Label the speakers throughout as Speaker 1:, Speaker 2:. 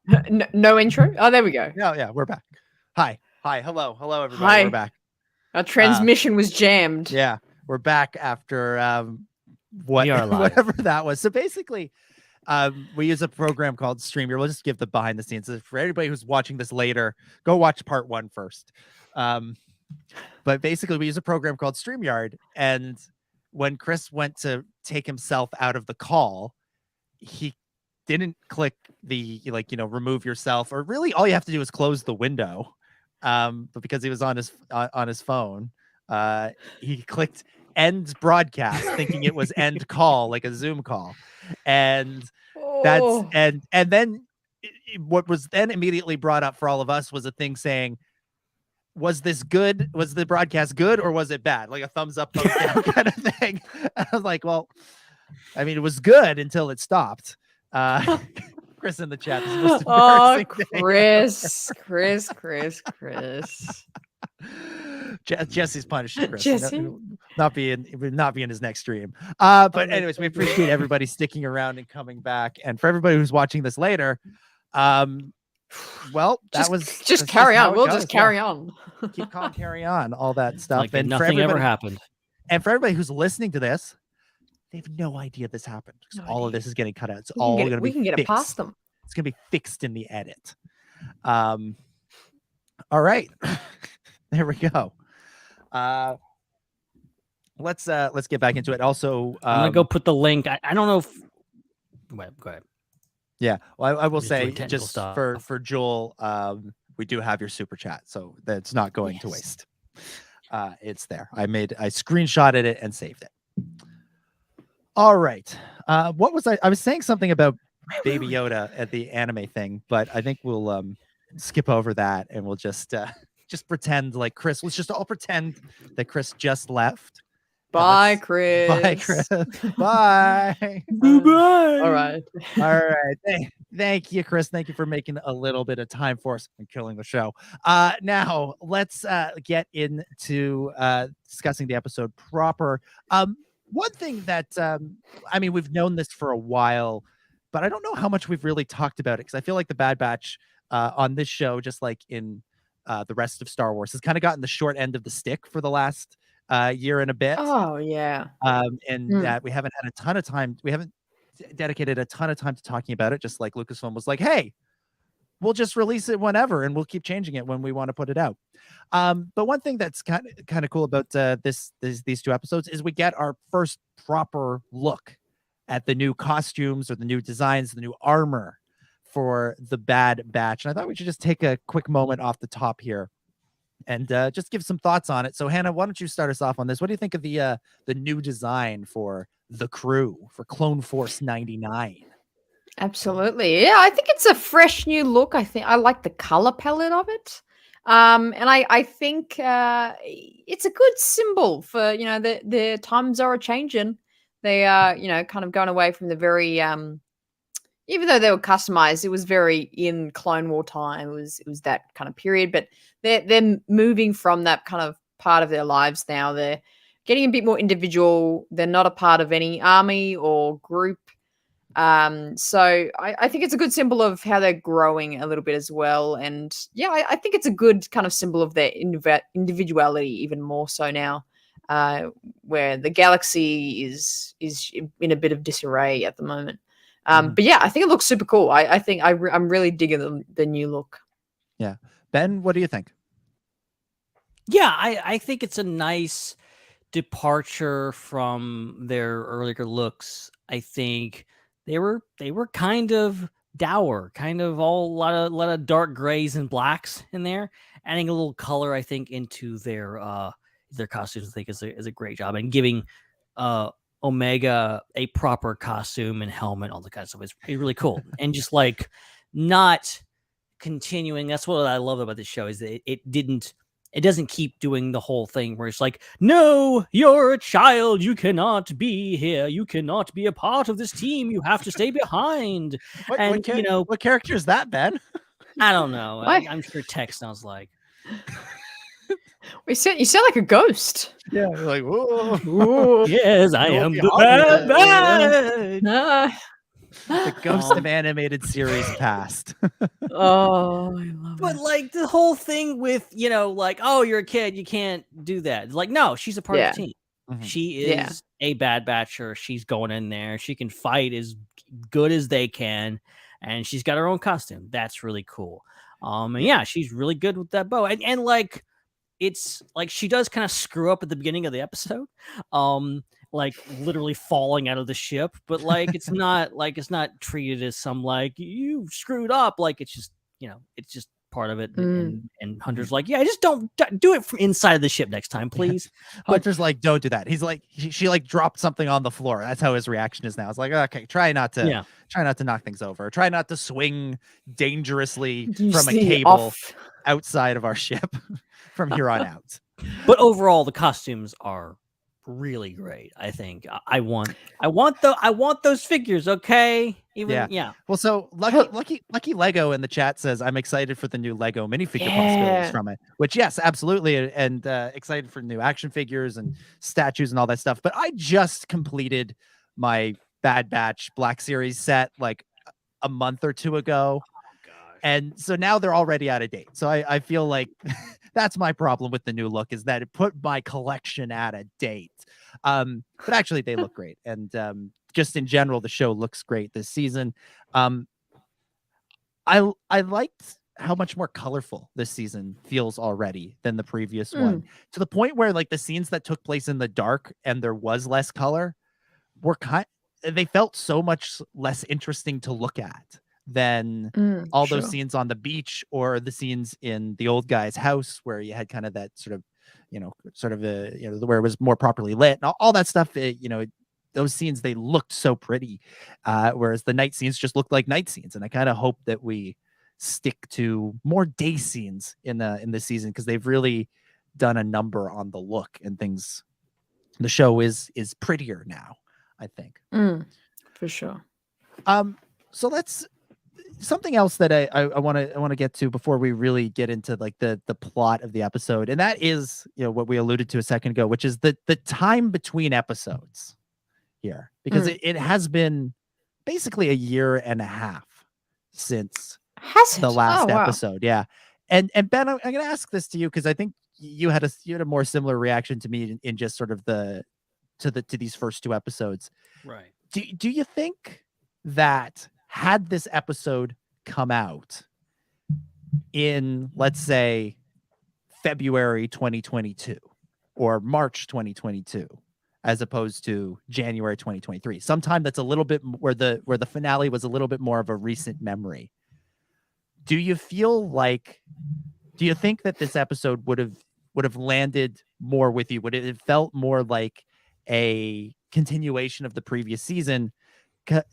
Speaker 1: No intro. Oh, there we go.
Speaker 2: Yeah, we're back. Hi, hello, everybody.
Speaker 1: Hi.
Speaker 2: We're back.
Speaker 1: Our transmission was jammed.
Speaker 2: Yeah, we're back after
Speaker 3: We are live.
Speaker 2: whatever that was. So basically, we use a program called StreamYard. We'll just give the behind the scenes for everybody who's watching this later. Go watch part 1 first. But basically, we use a program called StreamYard, and when Chris went to take himself out of the call, he didn't click the remove yourself, or really all you have to do is close the window. But because he was on his phone, he clicked end broadcast thinking it was end call, like a Zoom call. And and then what was then immediately brought up for all of us was a thing saying, was this good? Was the broadcast good or was it bad? Like a thumbs up, thumbs down kind of thing. I was like, well, I mean, it was good until it stopped. Chris in the chat.
Speaker 1: Chris.
Speaker 2: Jesse's punished Chris.
Speaker 1: Jesse?
Speaker 2: Not be in his next stream. But anyways, we appreciate everybody sticking around and coming back. And for everybody who's watching this later, well,
Speaker 1: just carry on. We'll just carry on.
Speaker 2: Keep calm, carry on, all that stuff.
Speaker 3: Like
Speaker 2: and
Speaker 3: nothing ever happened.
Speaker 2: And for everybody who's listening to this, they have no idea this happened. All of this is getting cut out. It's all going to be
Speaker 1: we can get
Speaker 2: fixed.
Speaker 1: it past them.
Speaker 2: It's going to be fixed in the edit. All right. There we go. Let's get back into it. Also,
Speaker 3: I'm gonna go put the link. I don't know if. Wait, go ahead.
Speaker 2: Yeah, well, I will say just
Speaker 3: stuff.
Speaker 2: for Joel, we do have your super chat, so that's not going to waste. It's there. I screenshotted it and saved it. All right. What was I was saying something about Baby Yoda at the anime thing, but I think we'll skip over that and we'll just pretend like Chris. Let's just all pretend that Chris just left.
Speaker 1: Bye, Chris.
Speaker 2: Bye, Chris. Bye.
Speaker 3: Bye.
Speaker 1: All right.
Speaker 2: Thank you, Chris. Thank you for making a little bit of time for us and killing the show. Now let's get into discussing the episode proper. One thing that I mean, we've known this for a while, but I don't know how much we've really talked about it because I feel like the Bad Batch on this show, just like in the rest of Star Wars, has kind of gotten the short end of the stick for the last year and a bit.
Speaker 1: Oh yeah.
Speaker 2: That we haven't had a ton of time. We haven't dedicated a ton of time to talking about it. Just like Lucasfilm was like, hey, we'll just release it whenever, and we'll keep changing it when we want to put it out. But one thing that's kind of cool about these 2 episodes is we get our first proper look at the new costumes or the new designs, the new armor for the Bad Batch. And I thought we should just take a quick moment off the top here and just give some thoughts on it. So Hannah, why don't you start us off on this? What do you think of the new design for the crew for Clone Force 99?
Speaker 1: Absolutely. Yeah, I think it's a fresh new look. I think I like the color palette of it. And I think it's a good symbol for, the times are changing. They are, kind of going away from the very even though they were customized, it was very in Clone War time. It was that kind of period, but they're moving from that kind of part of their lives now. They're getting a bit more individual. They're not a part of any army or group. So I think it's a good symbol of how they're growing a little bit as well. And yeah, I think it's a good kind of symbol of their individuality, even more so now, where the galaxy is in a bit of disarray at the moment. But yeah, I think it looks super cool. I think I'm really digging the new look.
Speaker 2: Yeah. Ben, what do you think?
Speaker 3: Yeah, I think it's a nice departure from their earlier looks. I think they were kind of dour, kind of a lot of dark grays and blacks in there. Adding a little color, I think, into their costumes, I think is a great job, and giving Omeega a proper costume and helmet, all the kind of stuff is really cool. And just like not continuing, that's what I love about this show, is that it doesn't keep doing the whole thing where it's like, no, you're a child, you cannot be here, you cannot be a part of this team, you have to stay behind.
Speaker 2: What character is that, Ben?
Speaker 3: I don't know. I'm sure Tex sounds like.
Speaker 1: You sound like a ghost.
Speaker 2: Yeah, like, whoa.
Speaker 3: Yes, I am the Bad Batch.
Speaker 2: The ghost of animated series past.
Speaker 1: Oh, I love
Speaker 3: But
Speaker 1: it.
Speaker 3: like the whole thing with, like, oh, you're a kid, you can't do that. It's like, no, she's a part of
Speaker 1: Yeah.
Speaker 3: the team.
Speaker 2: Mhm.
Speaker 3: She
Speaker 1: Yeah.
Speaker 3: is a bad batcher. She's going in there. She can fight as good as they can, and she's got her own costume. That's really cool. And yeah, she's really good with that bow. And like, it's like she does kind of screw up at the beginning of the episode, like literally falling out of the ship. But like, it's not treated as some like you screwed up. Like it's just it's just part of it. And Hunter's like, yeah, just don't do it from inside of the ship next time, please.
Speaker 2: Hunter's like, don't do that. He's like, she like dropped something on the floor. That's how his reaction is now. It's like, okay, try not to knock things over. Try not to swing dangerously from a cable outside of our ship from here on out.
Speaker 3: But overall, the costumes are really great. I think I want those figures. Okay,
Speaker 2: Well, so lucky Lego in the chat says I'm excited for the new Lego minifigure possibilities from it. Which yes, absolutely, and excited for new action figures and statues and all that stuff. But I just completed my Bad Batch Black Series set like a month or two ago. And so now they're already out of date. So I feel like that's my problem with the new look, is that it put my collection out of date. But actually they look great. And just in general, the show looks great this season. I liked how much more colorful this season feels already than the previous one, to the point where like the scenes that took place in the dark and there was less color were they felt so much less interesting to look at than all those scenes on the beach or the scenes in the old guy's house where you had kind of that sort of, where it was more properly lit and all that stuff. Those scenes, they looked so pretty, whereas the night scenes just looked like night scenes. And I kind of hope that we stick to more day scenes in the season, because they've really done a number on the look and things. The show is prettier now, I think.
Speaker 1: For sure.
Speaker 2: So let's something else that I want to get to before we really get into like the plot of the episode, and that is what we alluded to a second ago, which is the time between episodes here, because it has been basically a year and a half since the last episode. Yeah. And Ben, I'm going to ask this to you, because I think you had a more similar reaction to me in just sort of to these first two episodes.
Speaker 3: Right.
Speaker 2: Do you think that had this episode come out in, let's say, February 2022 or March 2022, as opposed to January 2023, sometime that's a little bit where the finale was a little bit more of a recent memory, do you think that this episode would have landed more with you? Would it have felt more like a continuation of the previous season,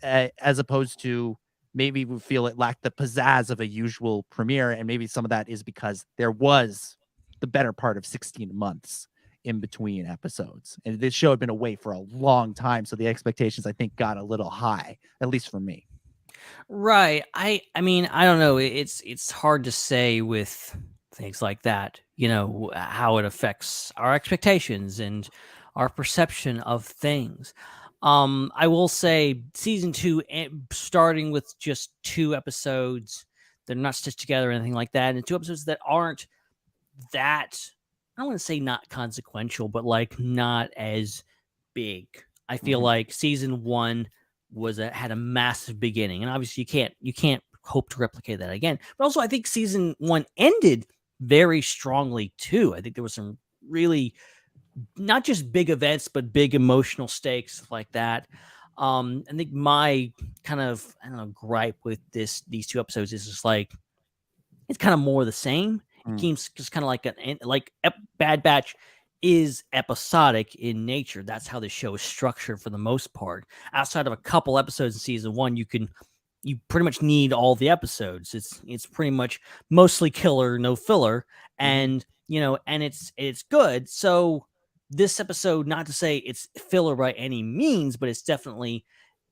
Speaker 2: as opposed to maybe we feel it lacked the pizzazz of a usual premiere? And maybe some of that is because there was the better part of 16 months in between episodes, and this show had been away for a long time, so the expectations, I think, got a little high, at least for me.
Speaker 3: Right. I mean, I don't know. It's hard to say with things like that, how it affects our expectations and our perception of things. I will say season 2, starting with just 2 episodes, they're not stitched together or anything like that, and 2 episodes that aren't that, I don't want to say not consequential, but like not as big. I feel like season 1 had a massive beginning, and obviously you can't hope to replicate that again. But also, I think season 1 ended very strongly too. I think there was some really not just big events, but big emotional stakes like that. I think my kind of gripe with these 2 episodes is just like it's kind of more the same. It seems just kind of like Bad Batch is episodic in nature. That's how the show is structured for the most part. Outside of a couple episodes in season 1, you pretty much need all the episodes. It's pretty much mostly killer, no filler, and and it's good. So this episode, not to say it's filler by any means, but it's definitely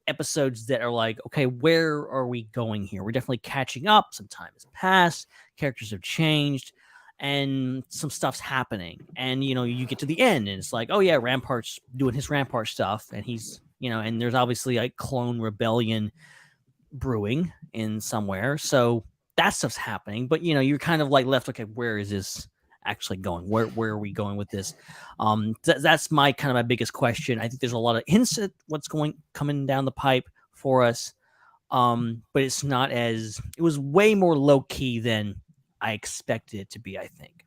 Speaker 3: episodes that are like, okay, where are we going here? We're definitely catching up. Some time has passed, characters have changed, and some stuff's happening. And you get to the end and it's like, oh yeah, Rampart's doing his Rampart stuff, and he's and there's obviously like clone rebellion brewing in somewhere. So that stuff's happening. But you're kind of like left, okay, where is this actually going? Where are we going with this? That's my biggest question. I think there's a lot of hints at what's coming down the pipe for us. But it's not it was way more low key than I expected it to be, I think.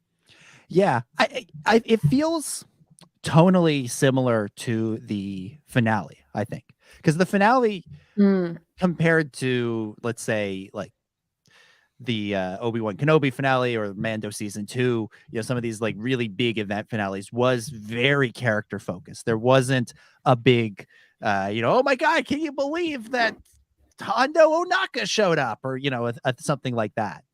Speaker 2: Yeah, it feels tonally similar to the finale, I think, because the finale compared to, let's say, like the Obi-Wan Kenobi finale or Mando season 2, some of these like really big event finales was very character focused. There wasn't a big oh my god, can you believe that Hondo Omeega showed up, or something like that.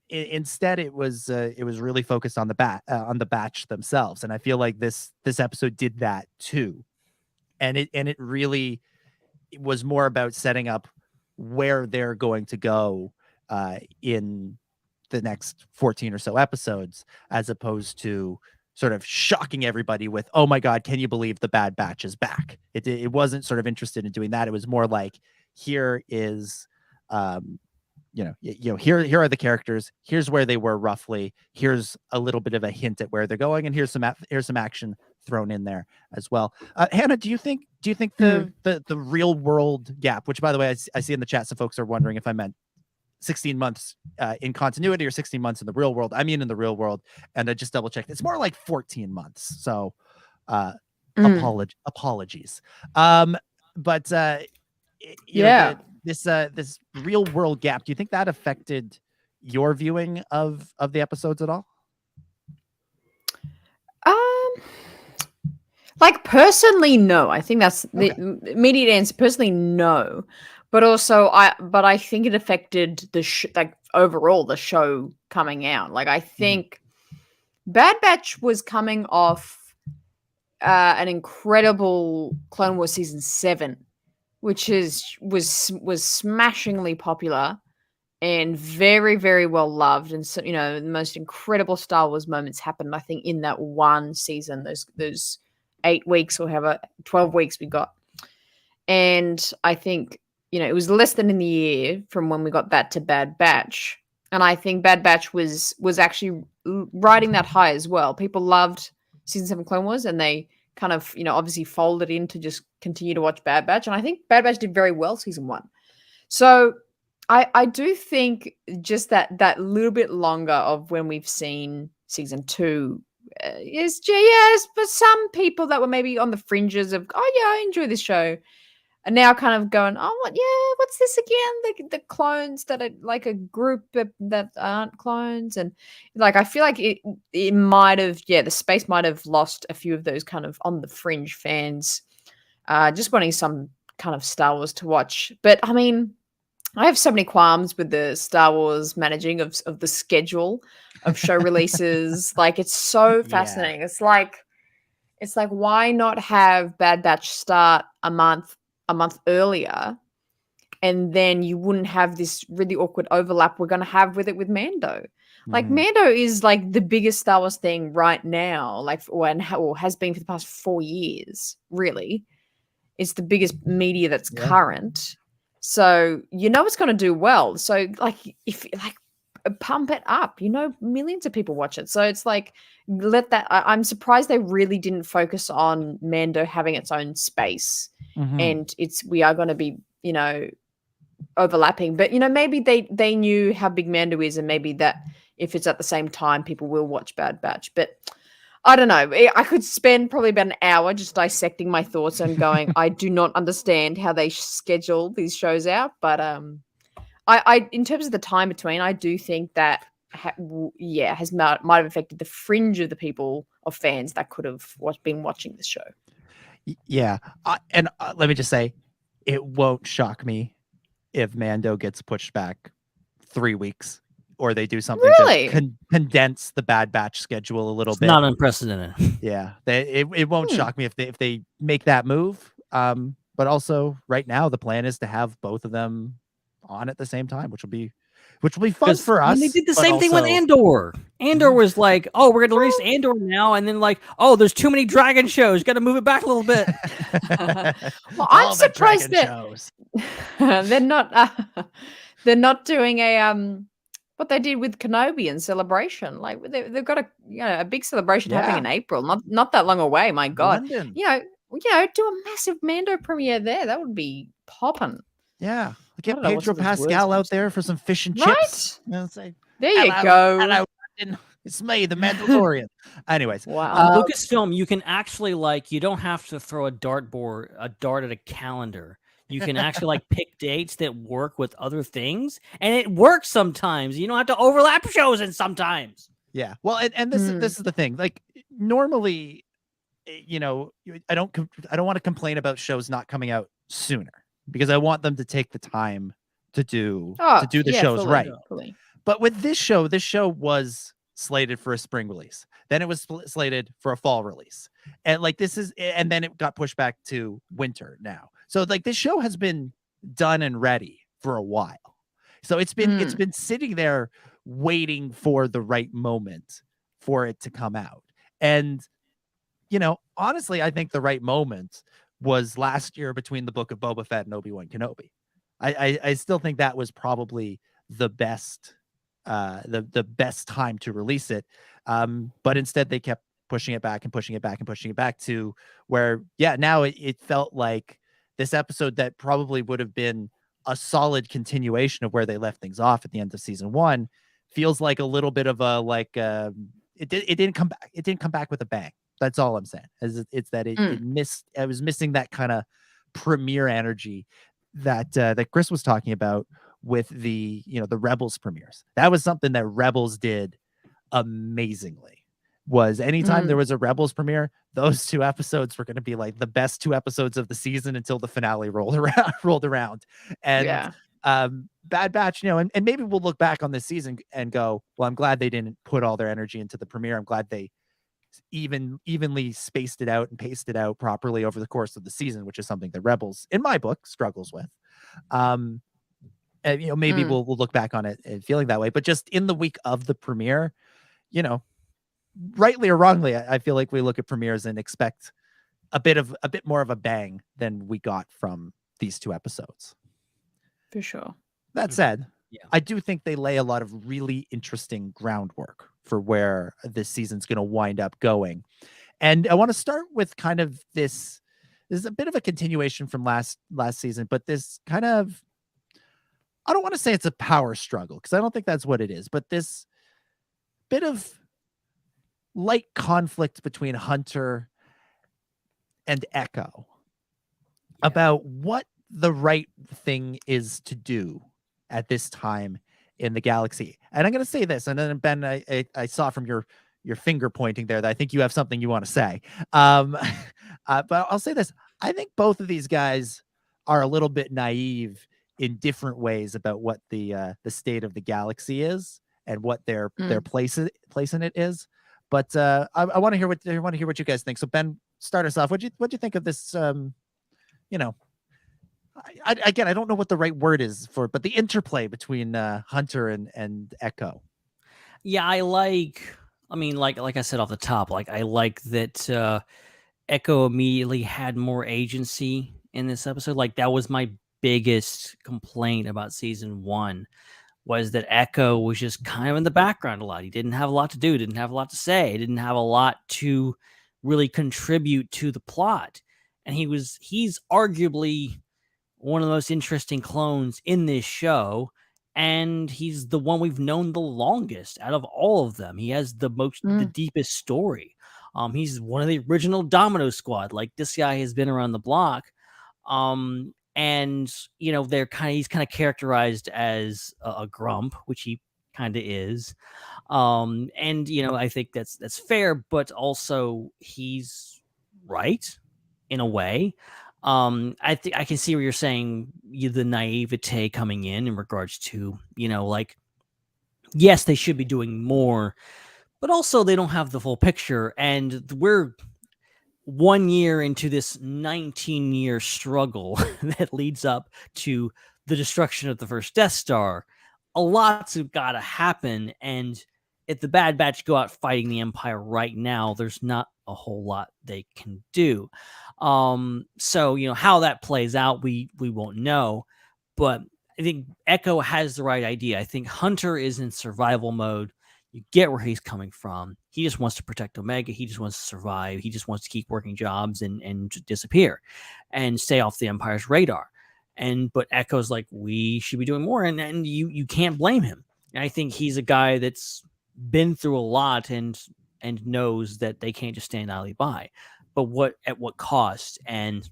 Speaker 2: Instead, it was really focused on the batch themselves, and I feel like this episode did that too, and it really was more about setting up where they're going to go in the next 14 or so episodes, as opposed to sort of shocking everybody with, oh my god, can you believe the Bad Batch is back? It wasn't sort of interested in doing that. It was more like, here is here are the characters, here's where they were roughly, here's a little bit of a hint at where they're going, and here's some action thrown in there as well. Hannah, do you think the real world gap, which by the way I see in the chat some folks are wondering if I meant 16 months in continuity or 16 months in the real world. I mean in the real world, and I just double checked, it's more like 14 months, so apologies. But this real world gap, do you think that affected your viewing of the episodes at all?
Speaker 1: Like, personally, no. I think that's the immediate answer. Personally, no. But also, I think it affected the overall the show coming out. Like, I think Bad Batch was coming off an incredible Clone Wars season 7, which was smashingly popular and very, very well loved, and so the most incredible Star Wars moments happened, I think, in that one season. Those 8 weeks or however 12 weeks we got, and I think it was less than in the year from when we got that to Bad Batch, and I think Bad Batch was actually riding that high as well. People loved season 7 Clone Wars, and they kind of obviously folded in to just continue to watch Bad Batch, and I think Bad Batch did very well season 1. So I do think just that little bit longer of when we've seen season 2 is yes, but some people that were maybe on the fringes of, oh yeah, I enjoy this show, are now kind of going, oh what's this again? The clones that are like a group that aren't clones, and like I feel like it might have, the space might have lost a few of those kind of on the fringe fans, just wanting some kind of Star Wars to watch. But I mean, I have so many qualms with the Star Wars managing of the schedule of show releases. Like, it's so fascinating. Yeah. It's like why not have Bad Batch start a month earlier, and then you wouldn't have this really awkward overlap we're going to have with Mando. Like, Mando is like the biggest Star Wars thing right now, like, or has been for the past 4 years, really. It's the biggest media that's current. So it's going to do well. So like, if like pump it up, millions of people watch it. So it's like, let that. I'm surprised they really didn't focus on Mando having its own space, and we are going to be overlapping. But maybe they knew how big Mando is, and maybe that if it's at the same time, people will watch Bad Batch. But I don't know. I could spend probably about an hour just dissecting my thoughts and going, I do not understand how they schedule these shows out. But I in terms of the time between, I do think that might have affected the fringe of the people, of fans that could have been watching the show.
Speaker 2: Yeah, and let me just say, it won't shock me if Mando gets pushed back 3 weeks. Or they do something to condense the Bad Batch schedule a little bit.
Speaker 3: Not unprecedented.
Speaker 2: Yeah, it won't shock me if they make that move. But also, right now, the plan is to have both of them on at the same time, which will be fun for us.
Speaker 3: I mean, they did the
Speaker 2: but
Speaker 3: same thing with
Speaker 2: also-
Speaker 3: Andor. Andor was like, oh, we're going to release Andor now. And then like, oh, there's too many dragon shows. Got to move it back a little bit.
Speaker 1: Well, I'm
Speaker 2: All the
Speaker 1: surprised
Speaker 2: dragon
Speaker 1: that
Speaker 2: shows.
Speaker 1: they're not doing a what they did with Kenobi and Celebration. Like they've got a big celebration happening in April, not that long away. My God,
Speaker 2: London.
Speaker 1: do a massive Mando premiere there. That would be popping.
Speaker 2: Yeah. Get
Speaker 1: don't know what's
Speaker 2: Pedro
Speaker 1: those words
Speaker 2: Pascal
Speaker 1: I'm
Speaker 2: out there for some fish and
Speaker 1: Right?
Speaker 2: chips. And say,
Speaker 1: There you
Speaker 2: "Hello,
Speaker 1: go.
Speaker 2: hello, London. It's me, the Mandalorian." Anyways,
Speaker 1: Wow.
Speaker 3: Lucasfilm, you can actually you don't have to throw a dart at a calendar. You can actually pick dates that work with other things, and it works sometimes. You don't have to overlap shows, and sometimes.
Speaker 2: yeah. Well, and this is the thing. Like normally, I don't want to complain about shows not coming out sooner because I want them to take the time to do the shows
Speaker 1: fully,
Speaker 2: right.
Speaker 1: Fully.
Speaker 2: But with this show was slated for a spring release. Then it was slated for a fall release. And and then it got pushed back to winter now. So this show has been done and ready for a while. So it's been sitting there waiting for the right moment for it to come out. And honestly, I think the right moment was last year between the Book of Boba Fett and Obi-Wan Kenobi. I still think that was probably the best the best time to release it. But instead they kept pushing it back and pushing it back and pushing it back to where, now it felt like this episode that probably would have been a solid continuation of where they left things off at the end of season 1 feels like a little bit of a it didn't come back. It didn't come back with a bang. That's all I'm saying. It's that it missed. I was missing that kind of premiere energy that Chris was talking about with the the Rebels premieres. That was something that Rebels did amazingly. Was anytime there was a Rebels premiere, those 2 episodes were going to be like the best 2 episodes of the season until the finale rolled around. And Bad Batch, and maybe we'll look back on this season and go, well, I'm glad they didn't put all their energy into the premiere. I'm glad they evenly spaced it out and paced it out properly over the course of the season, which is something that Rebels, in my book, struggles with. And maybe we'll look back on it and feeling that way. But just in the week of the premiere, rightly or wrongly, I feel like we look at premieres and expect a bit more of a bang than we got from these 2 episodes.
Speaker 1: For sure.
Speaker 2: That said, I do think they lay a lot of really interesting groundwork for where this season's going to wind up going. And I want to start with kind of this is a bit of a continuation from last season, but this kind of, I don't want to say it's a power struggle because I don't think that's what it is, but this bit of light conflict between Huntah and Icko about what the right thing is to do at this time in the galaxy. And I'm going to say this, and then Ben, I saw from your finger pointing there that I think you have something you want to say. But I'll say this. I think both of these guys are a little bit naive in different ways about what the state of the galaxy is and what their place in it is. But I want to hear what you guys think. So Ben, start us off. What'd you think of this? Again, I don't know what the right word is for, but the interplay between Huntah and Icko.
Speaker 3: Yeah, I mean, like I said off the top, I like that Icko immediately had more agency in this episode. That was my biggest complaint about season 1, was that Icko was just kind of in the background a lot. He didn't have a lot to do, didn't have a lot to say, he didn't have a lot to really contribute to the plot. And he's arguably one of the most interesting clones in this show, and he's the one we've known the longest out of all of them. He has the deepest story. He's one of the original Domino Squad. This guy has been around the block. And he's kind of characterized as a grump, which he kind of is. I think that's fair, but also he's right in a way. I think I can see where you're saying the naivete coming in regards to, yes, they should be doing more, but also they don't have the full picture. And we're 1 year into this 19-year struggle that leads up to the destruction of the first Death Star. A lot's got to happen, and if the Bad Batch go out fighting the Empire right now, there's not a whole lot they can do. So how that plays out, we won't know, but I think Icko has the right idea. I think Huntah is in survival mode. You get where he's coming from. He just wants to protect Omeega. He just wants to survive. He just wants to keep working jobs and disappear and stay off the Empire's radar. But Icko's like, we should be doing more, and you can't blame him. And I think he's a guy that's been through a lot and knows that they can't just stand idly by. But at what cost? And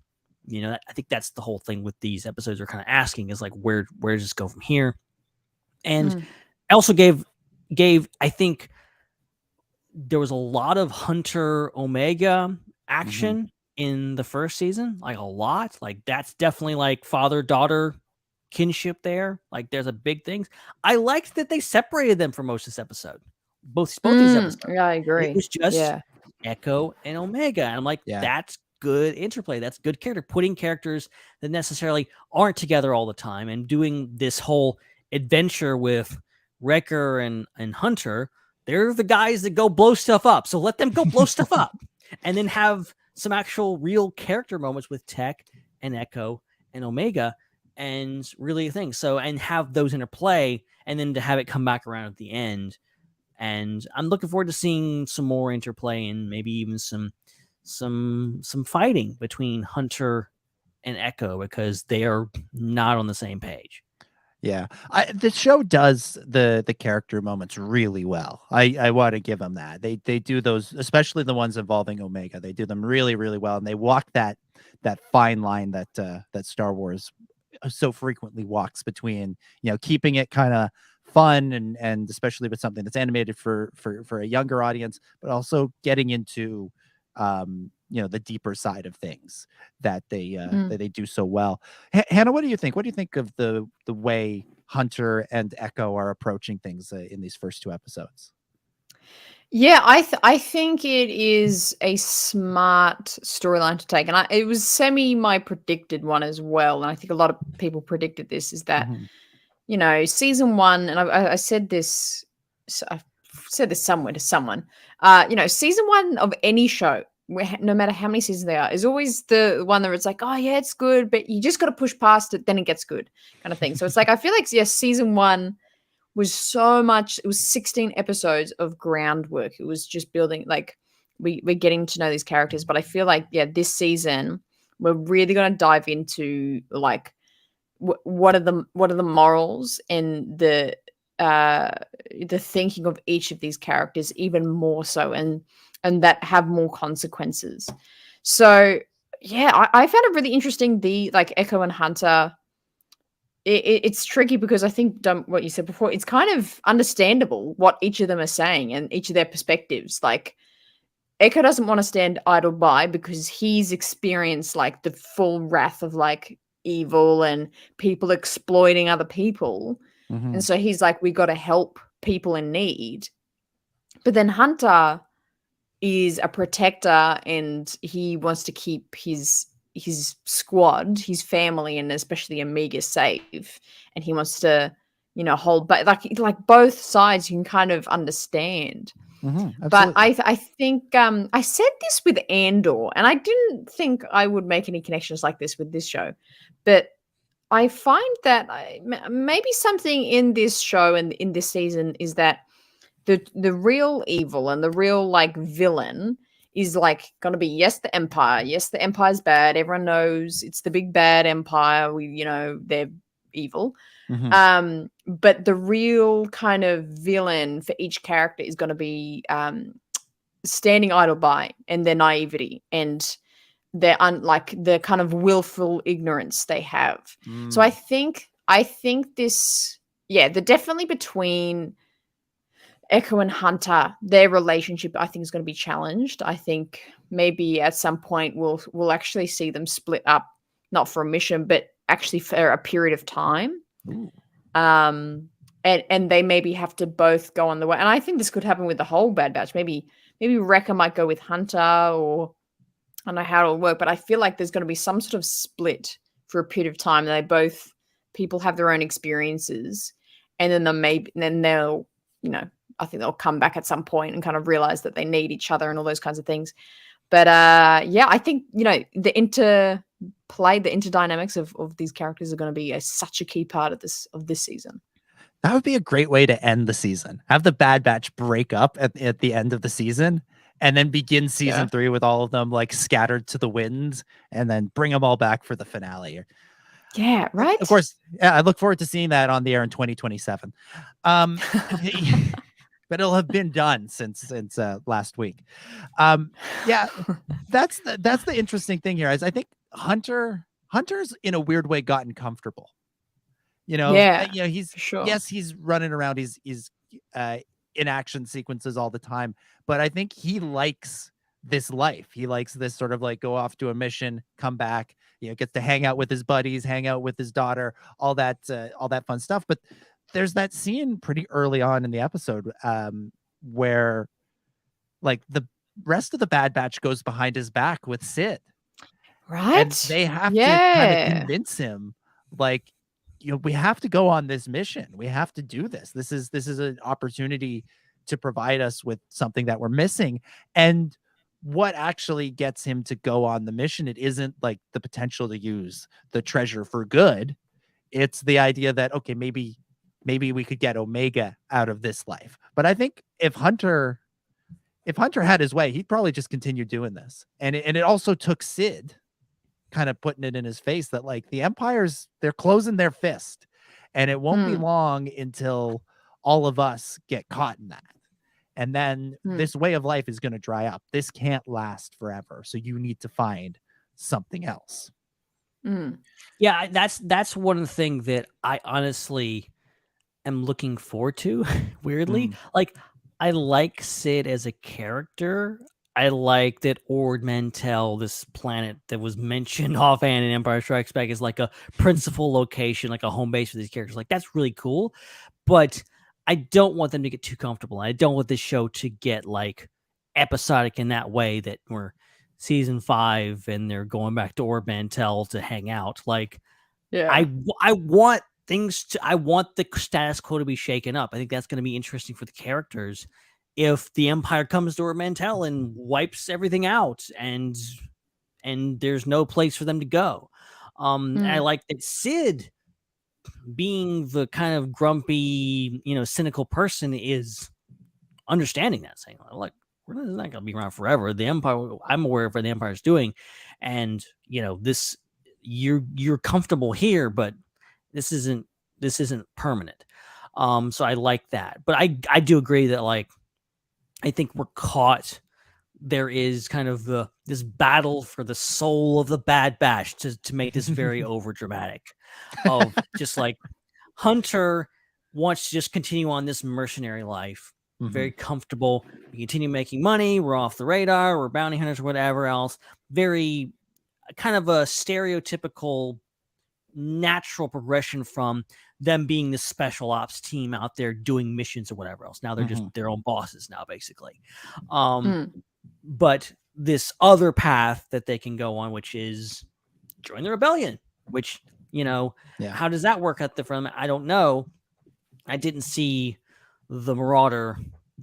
Speaker 3: I think that's the whole thing with these episodes we're kind of asking is like, where does this go from here? And I also gave I think there was a lot of Huntah Omeega action in the first season, like a lot. Like that's definitely like father-daughter kinship there. Like there's a big things. I liked that they separated them for most of this episode. Both these episodes.
Speaker 1: Yeah, I agree.
Speaker 3: It was just Icko and Omeega. And I'm like, that's good interplay. That's good character. Putting characters that necessarily aren't together all the time and doing this whole adventure with Wrecka and Huntah. They're the guys that go blow stuff up. So let them go blow stuff up. And then have some actual real character moments with Tech and Icko and Omeega and really a thing. So, and have those interplay and then to have it come back around at the end. And I'm looking forward to seeing some more interplay and maybe even some fighting between Huntah and Icko because they are not on the same page.
Speaker 2: Yeah, the show does the character moments really well. I want to give them that. They do those, especially the ones involving Omeega. They do them really, really well, and they walk that fine line that Star Wars so frequently walks between, keeping it kind of fun and especially with something that's animated for a younger audience, but also getting into the deeper side of things that they do so well. Hannah, what do you think? What do you think of the way Huntah and Icko are approaching things in these first two episodes?
Speaker 1: Yeah, I think it is a smart storyline to take, and it was my predicted one as well. And I think a lot of people predicted this. Is that season one, and I said this, I've said this somewhere to someone. Season one of any show, no matter how many seasons they are, is always the one that it's like, oh yeah, it's good, but you just got to push past it, then it gets good, kind of thing. So it's like I feel like season one was so much. It was 16 episodes of groundwork. It was just building, like we're getting to know these characters. But I feel like this season we're really going to dive into like what are the morals and the thinking of each of these characters even more so, and that have more consequences. So I found it really interesting. The like Icko and Huntah. It's tricky because I think what you said before, it's kind of understandable what each of them are saying and each of their perspectives. Like Icko doesn't want to stand idle by because he's experienced like the full wrath of like evil and people exploiting other people. And so he's like, we got to help people in need. But then Huntah is a protector and he wants to keep his squad, his family, and especially Omeega safe. And he wants to, hold back. Like both sides you can kind of understand. But I think I said this with Andor, and I didn't think I would make any connections like this with this show. But I find that maybe something in this show and in this season is that the real evil and the real like villain is like going to be the Empire. Yes, the Empire's bad. Everyone knows it's the big bad Empire. They're evil. But the real kind of villain for each character is going to be standing idle by and their naivety and their the kind of willful ignorance they have. So I think this, they're definitely between Icko and Huntah, their relationship, I think, is going to be challenged. I think maybe at some point we'll actually see them split up, not for a mission, but actually for a period of time. And they maybe have to both go on the way. And I think this could happen with the whole Bad Batch. Maybe Wrecka might go with Huntah, or I don't know how it'll work, but I feel like there's going to be some sort of split for a period of time. They both people have their own experiences, and then they'll, I think they'll come back at some point and kind of realize that they need each other and all those kinds of things. But yeah, I think, the interdynamics of these characters are going to be such a key part of this season.
Speaker 2: That would be a great way to end the season. Have the Bad Batch break up at the end of the season, and then begin season 3 with all of them like scattered to the winds, and then bring them all back for the finale.
Speaker 1: Yeah, right.
Speaker 2: Of course, yeah, I look forward to seeing that on the air in 2027. But it'll have been done since last week. Yeah, that's the interesting thing here. Is I think Hunter's in a weird way gotten comfortable. He's
Speaker 1: sure.
Speaker 2: Yes, he's running around. He's in action sequences all the time, but I think he likes this life. He likes this sort of like go off to a mission, come back, gets to hang out with his buddies, hang out with his daughter, all that fun stuff. But there's that scene pretty early on in the episode where like the rest of the Bad Batch goes behind his back with Sid.
Speaker 1: Right.
Speaker 2: And they have to kind of convince him, like, we have to go on this mission. We have to do this. This is an opportunity to provide us with something that we're missing. And what actually gets him to go on the mission, it isn't like the potential to use the treasure for good. It's the idea that, okay, maybe we could get Omeega out of this life. But I think if Hunter had his way, he'd probably just continue doing this. And it also took Sid kind of putting it in his face that like the Empire's, they're closing their fist, and it won't be long until all of us get caught in that. And then this way of life is going to dry up. This can't last forever. So you need to find something else.
Speaker 3: Yeah, that's one thing that I honestly am looking forward to. Weirdly, like I like Sid as a character. I like that Ord Mantell, this planet that was mentioned offhand in Empire Strikes Back, is like a principal location, like a home base for these characters. Like that's really cool, but I don't want them to get too comfortable. I don't want this show to get like episodic in that way that we're season 5 and they're going back to Ord Mantell to hang out. Like, I want I want the status quo to be shaken up. I think that's going to be interesting for the characters. If the Empire comes to Ord Mantell and wipes everything out, and there's no place for them to go, I like that Sid, being the kind of grumpy, cynical person, is understanding that, saying like, we're not going to be around forever. The Empire, I'm aware of what the Empire is doing, and this, you're comfortable here, but this isn't permanent. So I like that, but I do agree that like, I think we're caught. There is kind of this battle for the soul of the Bad Batch to make this very over dramatic, of just like Hunter wants to just continue on this mercenary life, very comfortable. We continue making money. We're off the radar. We're bounty hunters or whatever else. Very kind of a stereotypical natural progression from them being the special ops team out there doing missions or whatever else. Now they're just their own bosses now, basically. But this other path that they can go on, which is join the rebellion, which, how does that work out there for them? I don't know. I didn't see the Marauder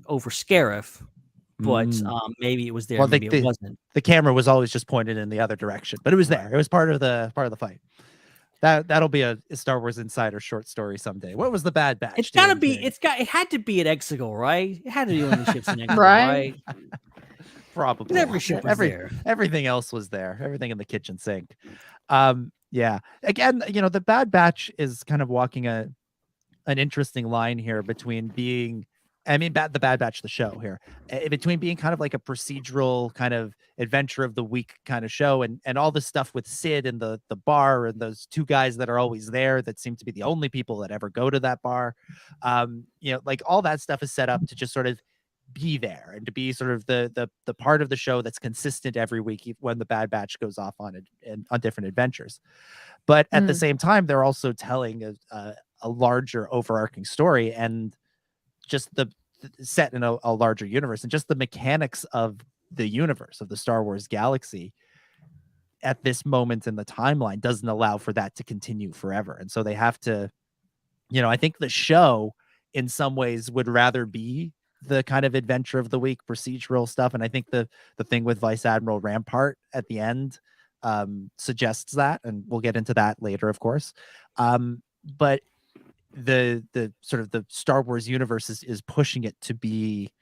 Speaker 3: over Scarif, but maybe it was there. Maybe it wasn't.
Speaker 2: The camera was always just pointed in the other direction, but it was there. It was part of the fight. That'll be a Star Wars Insider short story someday. What was the Bad Batch?
Speaker 3: It's gotta be. It had to be at Exegol, right? It had to be one of the ships in Exegol, right?
Speaker 2: Probably.
Speaker 3: But every ship was there.
Speaker 2: Everything else was there. Everything in the kitchen sink. Yeah. Again, the Bad Batch is kind of walking an interesting line here between being, the Bad Batch, the show here, between being kind of like a procedural kind of adventure of the week kind of show, and all this stuff with Sid and the bar and those two guys that are always there that seem to be the only people that ever go to that bar. Like all that stuff is set up to just sort of be there and to be sort of the part of the show that's consistent every week when the Bad Batch goes off on different adventures. But at the same time, they're also telling a larger overarching story, and just the set in a larger universe, and just the mechanics of the universe of the Star Wars galaxy at this moment in the timeline doesn't allow for that to continue forever. And so they have to, I think the show in some ways would rather be the kind of adventure of the week procedural stuff. And I think the thing with Vice Admiral Rampart at the end suggests that, and we'll get into that later, of course. But the sort of the Star Wars universe is pushing it to be,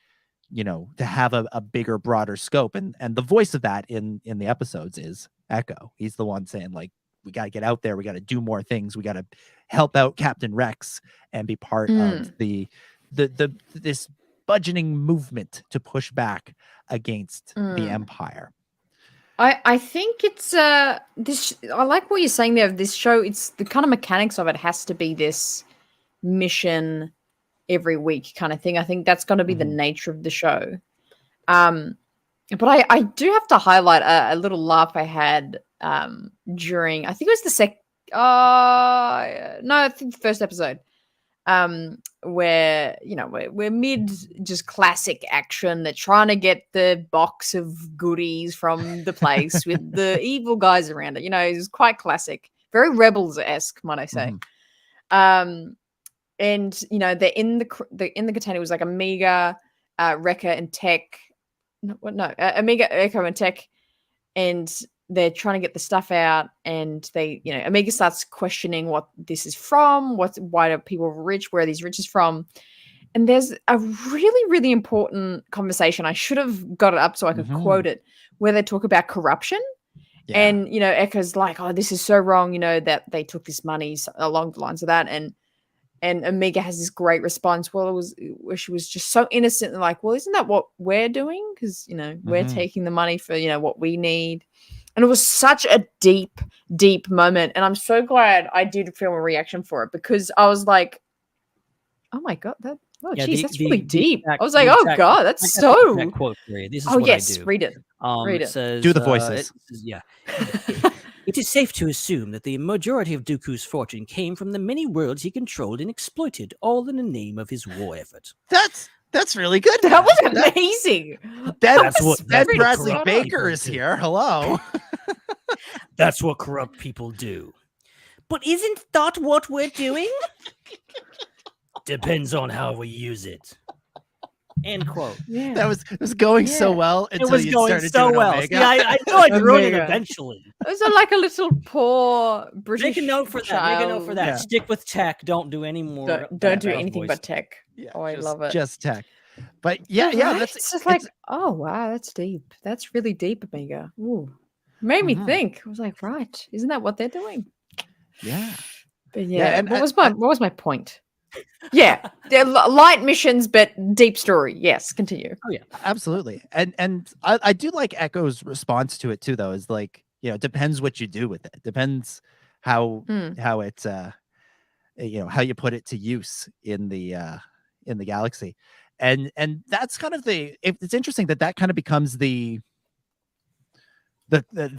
Speaker 2: to have a bigger, broader scope. And the voice of that in the episodes is Icko. He's the one saying, like, we got to get out there. We got to do more things. We got to help out Captain Rex and be part of this budgeting movement to push back against the Empire.
Speaker 1: I think it's this. I like what you're saying there. This show, it's the kind of mechanics of it has to be this mission every week kind of thing. I think that's going to be the nature of the show. But I do have to highlight a little laugh I had during, I think it was I think the first episode, where we're mid just classic action. They're trying to get the box of goodies from the place with the evil guys around it. It's quite classic, very Rebels-esque, might I say. And they're in the container. It was like Omeega, Wrecka, and Tech. Omeega, Icko, and Tech, and they're trying to get the stuff out. And they, Omeega starts questioning what this is from. Why are people rich? Where are these riches from? And there's a really, really important conversation. I should have got it up so I could quote it, where they talk about corruption. Yeah. And Icko's like, "Oh, this is so wrong." That they took this money, along the lines of that, and Omeega has this great response. Well, it was where she was just so innocent and like, well, isn't that what we're doing? Because, we're taking the money for, what we need. And it was such a deep, deep moment. And I'm so glad I did film a reaction for it, because I was like, oh my God, that's really deep. I was like, oh God, that's so.
Speaker 3: That quote for you. This is what I do.
Speaker 1: Read it. Read it.
Speaker 3: It says,
Speaker 2: do the voices.
Speaker 3: It is safe to assume that the majority of Dooku's fortune came from the many worlds he controlled and exploited, all in the name of his war effort.
Speaker 2: That's really good.
Speaker 1: That was amazing.
Speaker 2: That's Bradley Baker is here. Hello.
Speaker 3: That's what corrupt people do. But isn't that what we're doing? Depends on how we use it. End quote.
Speaker 1: Yeah.
Speaker 2: That was going so well until
Speaker 3: it was
Speaker 2: you
Speaker 3: going
Speaker 2: started
Speaker 3: so
Speaker 2: doing
Speaker 3: well.
Speaker 2: Omeega.
Speaker 3: Yeah, I know I'd ruin it eventually.
Speaker 1: It was like a little poor British.
Speaker 3: Make a note for that. Make a note for that.
Speaker 2: Yeah.
Speaker 3: Stick with Tech. Don't do any more.
Speaker 1: Don't do anything but Tech.
Speaker 2: Yeah,
Speaker 1: I love it.
Speaker 2: Just Tech. But yeah,
Speaker 1: That's just like, oh wow, that's deep. That's really deep, Omeega. Ooh, made me think. I was like, right, isn't that what they're doing?
Speaker 2: Yeah.
Speaker 1: But and what was my point? Yeah, they're light missions, but deep story. Yes, continue.
Speaker 3: Oh yeah,
Speaker 2: absolutely. And I do like Icko's response to it too, though. Is like, it depends what you do with it. Depends how it's how you put it to use in the galaxy. And that's kind of it's interesting that kind of becomes the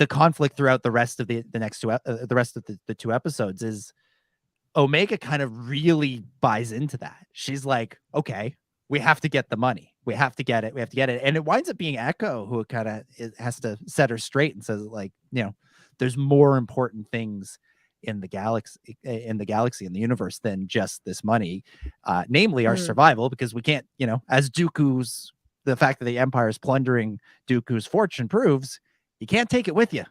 Speaker 2: conflict throughout the rest of the next two the rest of the two episodes is Omeega kind of really buys into that. She's like, okay, we have to get the money. We have to get it. We have to get it. And it winds up being Icko who kind of has to set her straight and says, like, there's more important things in the galaxy, in the universe than just this money, namely our survival, because we can't, as Dooku's, the fact that the Empire is plundering Dooku's fortune proves, you can't take it with you.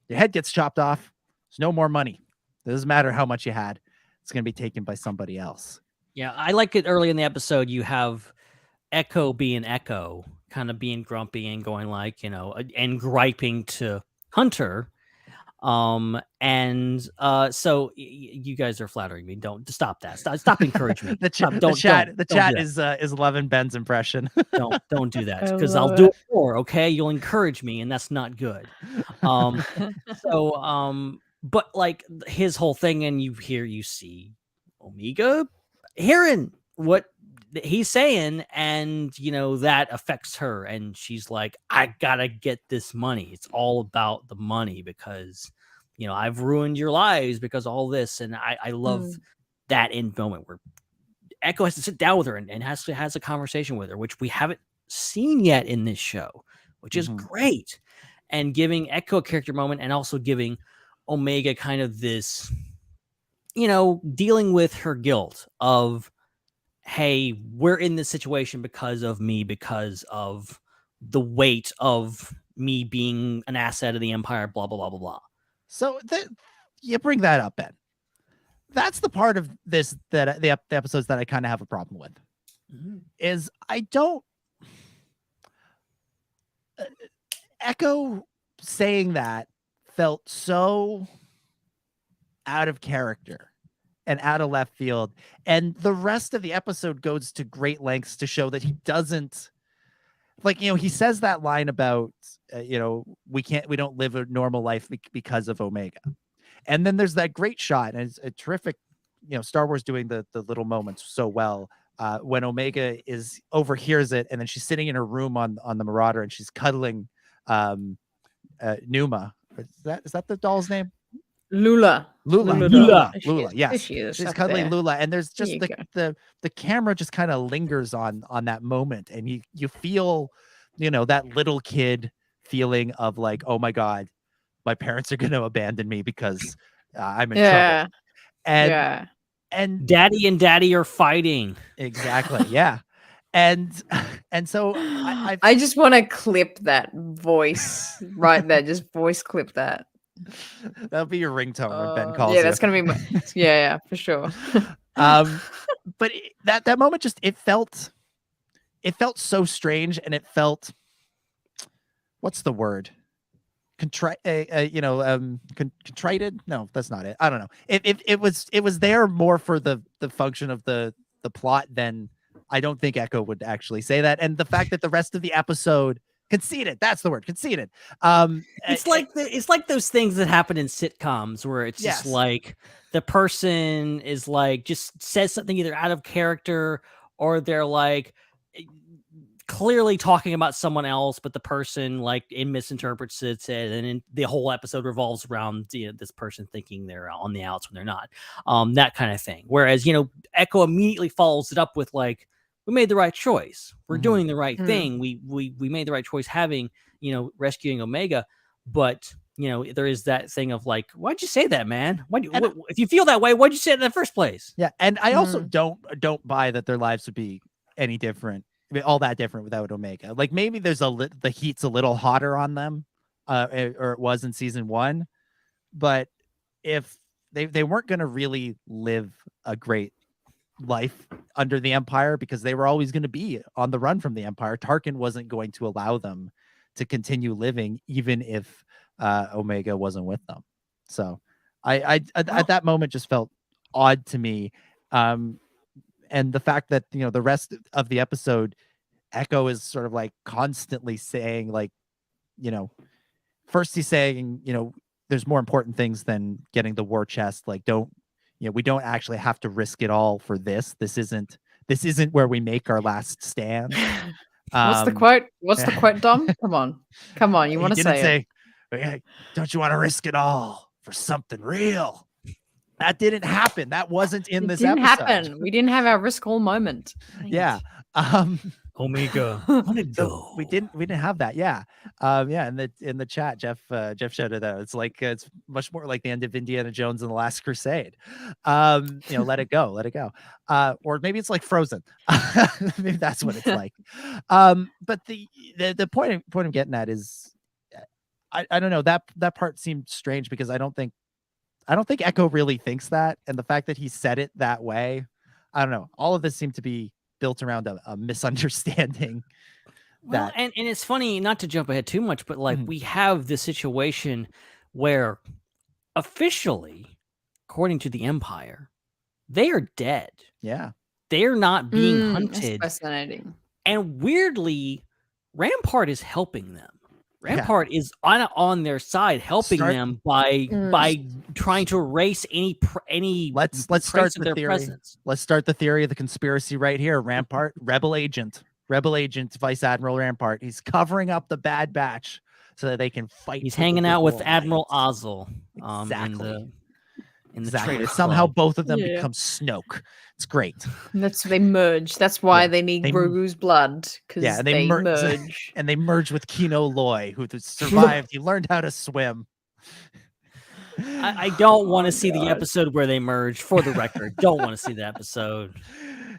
Speaker 2: Your head gets chopped off. There's no more money. It doesn't matter how much you had. It's going to be taken by somebody else.
Speaker 3: Yeah, I like it early in the episode. You have Icko being Icko, kind of being grumpy and going like, and griping to Huntah. So you guys are flattering me. Don't stop that. Stop encouraging me.
Speaker 2: the chat is loving Ben's impression.
Speaker 3: Don't do that, because I'll do it more. Okay, you'll encourage me, and that's not good. But like his whole thing, and you see Omeega hearing what he's saying, and that affects her, and she's like, I gotta get this money. It's all about the money, because I've ruined your lives because of all this. And I love that end moment where Icko has to sit down with her and has a conversation with her, which we haven't seen yet in this show, which is great. and giving Icko a character moment, and also giving Omeega kind of this, dealing with her guilt of, hey, we're in this situation because of me, because of the weight of me being an asset of the Empire, blah, blah, blah, blah, blah.
Speaker 2: So you bring that up, Ben. That's the part of this that the episodes that I kind of have a problem with. Is I don't Icko saying that felt so out of character and out of left field, and the rest of the episode goes to great lengths to show that he doesn't, like, he says that line about we don't live a normal life because of Omeega. And then there's that great shot, and it's a terrific, Star Wars doing the little moments so well, when Omeega overhears it, and then she's sitting in her room on the Marauder, and she's cuddling Numa. Is that the doll's name?
Speaker 1: Lula.
Speaker 2: Lula. Yes,
Speaker 1: she's
Speaker 2: cuddling
Speaker 1: there.
Speaker 2: Lula, and there's just
Speaker 1: There
Speaker 2: the camera just kind of lingers on that moment, and you feel, that little kid feeling of like, oh my God, my parents are going to abandon me because I'm in trouble. And
Speaker 3: Daddy and Daddy are fighting.
Speaker 2: Exactly. Yeah. And so
Speaker 1: I just want to clip that voice right there. Just voice clip that.
Speaker 2: That'll be your ringtone when Ben calls
Speaker 1: yeah, that's gonna be yeah, for sure.
Speaker 2: But that moment just it felt so strange, and it felt, what's the word? Contrited? No, that's not it. I don't know. It was there more for the function of the plot than I don't think Icko would actually say that. And the fact that the rest of the episode conceded, that's the word, conceded.
Speaker 3: It's like those things that happen in sitcoms where it's just like the person is like just says something either out of character, or they're like clearly talking about someone else, but the person like misinterprets it, and the whole episode revolves around this person thinking they're on the outs when they're not. That kind of thing. Whereas Icko immediately follows it up with like, we made the right choice. We're doing the right thing. We made the right choice having, rescuing Omeega. But, there is that thing of like, why'd you say that, man? If you feel that way, why'd you say it in the first place?
Speaker 2: Yeah. And I also don't buy that their lives would be any different, all that different without Omeega. Like maybe there's the heat's a little hotter on them, or it was in season 1. But if they weren't going to really live a great life under the Empire, because they were always going to be on the run from the Empire, Tarkin wasn't going to allow them to continue living, even if Omeega wasn't with them. So I at that moment just felt odd to me. And the fact that, the rest of the episode, Icko is sort of like constantly saying like, first he's saying, there's more important things than getting the war chest. Like, we don't actually have to risk it all for this. This isn't where we make our last stand.
Speaker 1: What's the quote? What's the quote, Dom? Come on. You want to say
Speaker 2: it? Don't you want to risk it all for something real? That didn't happen. That wasn't in this episode.
Speaker 1: Happen. We didn't have our risk all moment.
Speaker 2: Yeah.
Speaker 3: Omeega, let it go.
Speaker 2: We didn't have that. Yeah. In the chat, Jeff showed it out. It's like it's much more like the end of Indiana Jones and the Last Crusade. Let it go. Or maybe it's like Frozen. Maybe that's what it's like. But the point I'm getting at is, I don't know, that part seemed strange, because I don't think Icko really thinks that, and the fact that he said it that way, I don't know. All of this seemed to be built around a misunderstanding.
Speaker 3: Well, and it's funny, not to jump ahead too much, but like we have this situation where officially, according to the Empire, they are dead.
Speaker 2: Yeah.
Speaker 3: They're not being hunted.
Speaker 1: That's fascinating.
Speaker 3: And weirdly, Rampart is helping them. Rampart is on their side, helping them by trying to erase any.
Speaker 2: Let's start the theory. Presence. Let's start the theory of the conspiracy right here. Rampart, rebel agent, Vice Admiral Rampart. He's covering up the Bad Batch so that they can fight.
Speaker 3: He's hanging out with Admiral Ozzel.
Speaker 2: Exactly.
Speaker 3: In the
Speaker 2: Somehow both of them become Snoke It's great.
Speaker 1: They merge. That's why
Speaker 2: Yeah,
Speaker 1: they need
Speaker 2: they-
Speaker 1: Grogu's blood, because
Speaker 2: Yeah, and
Speaker 1: they
Speaker 2: merge.
Speaker 1: merge.
Speaker 2: And they merge with Kino Loy, who survived. He learned how to swim.
Speaker 3: I don't want
Speaker 1: Oh,
Speaker 3: to see the
Speaker 1: God.
Speaker 3: episode where they merge. For the record, don't want to see the episode.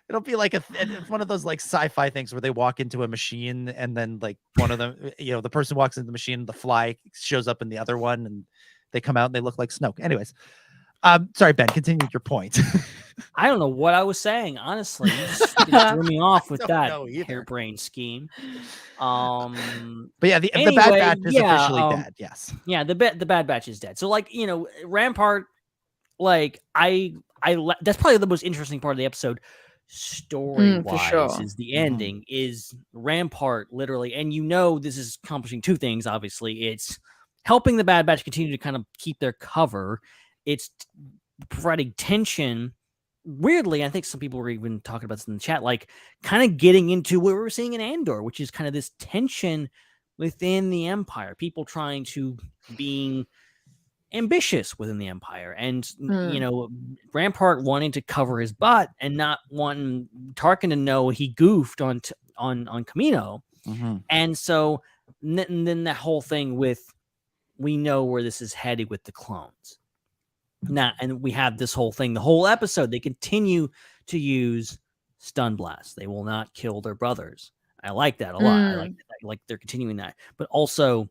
Speaker 2: It'll be like it's one of those like sci-fi things where they walk into a machine and then like one of them, the person walks into the machine, the fly shows up in the other one, and they come out and they look like Snoke. Anyways, sorry, Ben, continue your point.
Speaker 3: I don't know what I was saying, honestly. You just threw me off with
Speaker 2: don't
Speaker 3: that
Speaker 2: know either.
Speaker 3: harebrained scheme.
Speaker 2: But yeah, the
Speaker 3: Anyway,
Speaker 2: Bad Batch is
Speaker 3: yeah,
Speaker 2: officially dead. Yes.
Speaker 3: Yeah, the Bad Batch is dead. So like, Rampart, like that's probably the most interesting part of the episode. Story wise,
Speaker 1: sure.
Speaker 3: is the ending is Rampart literally, and this is accomplishing two things. Obviously, it's helping the Bad Batch continue to kind of keep their cover. It's providing tension. Weirdly, I think some people were even talking about this in the chat, like kind of getting into what we're seeing in Andor, which is kind of this tension within the Empire, people trying to being ambitious within the Empire, and Rampart wanting to cover his butt and not wanting Tarkin to know he goofed on Kamino, and so then that whole thing with we know where this is headed with the clones. Now, and we have this whole thing, the whole episode, they continue to use stun blasts. They will not kill their brothers. I like that a lot. I like they're continuing that, but also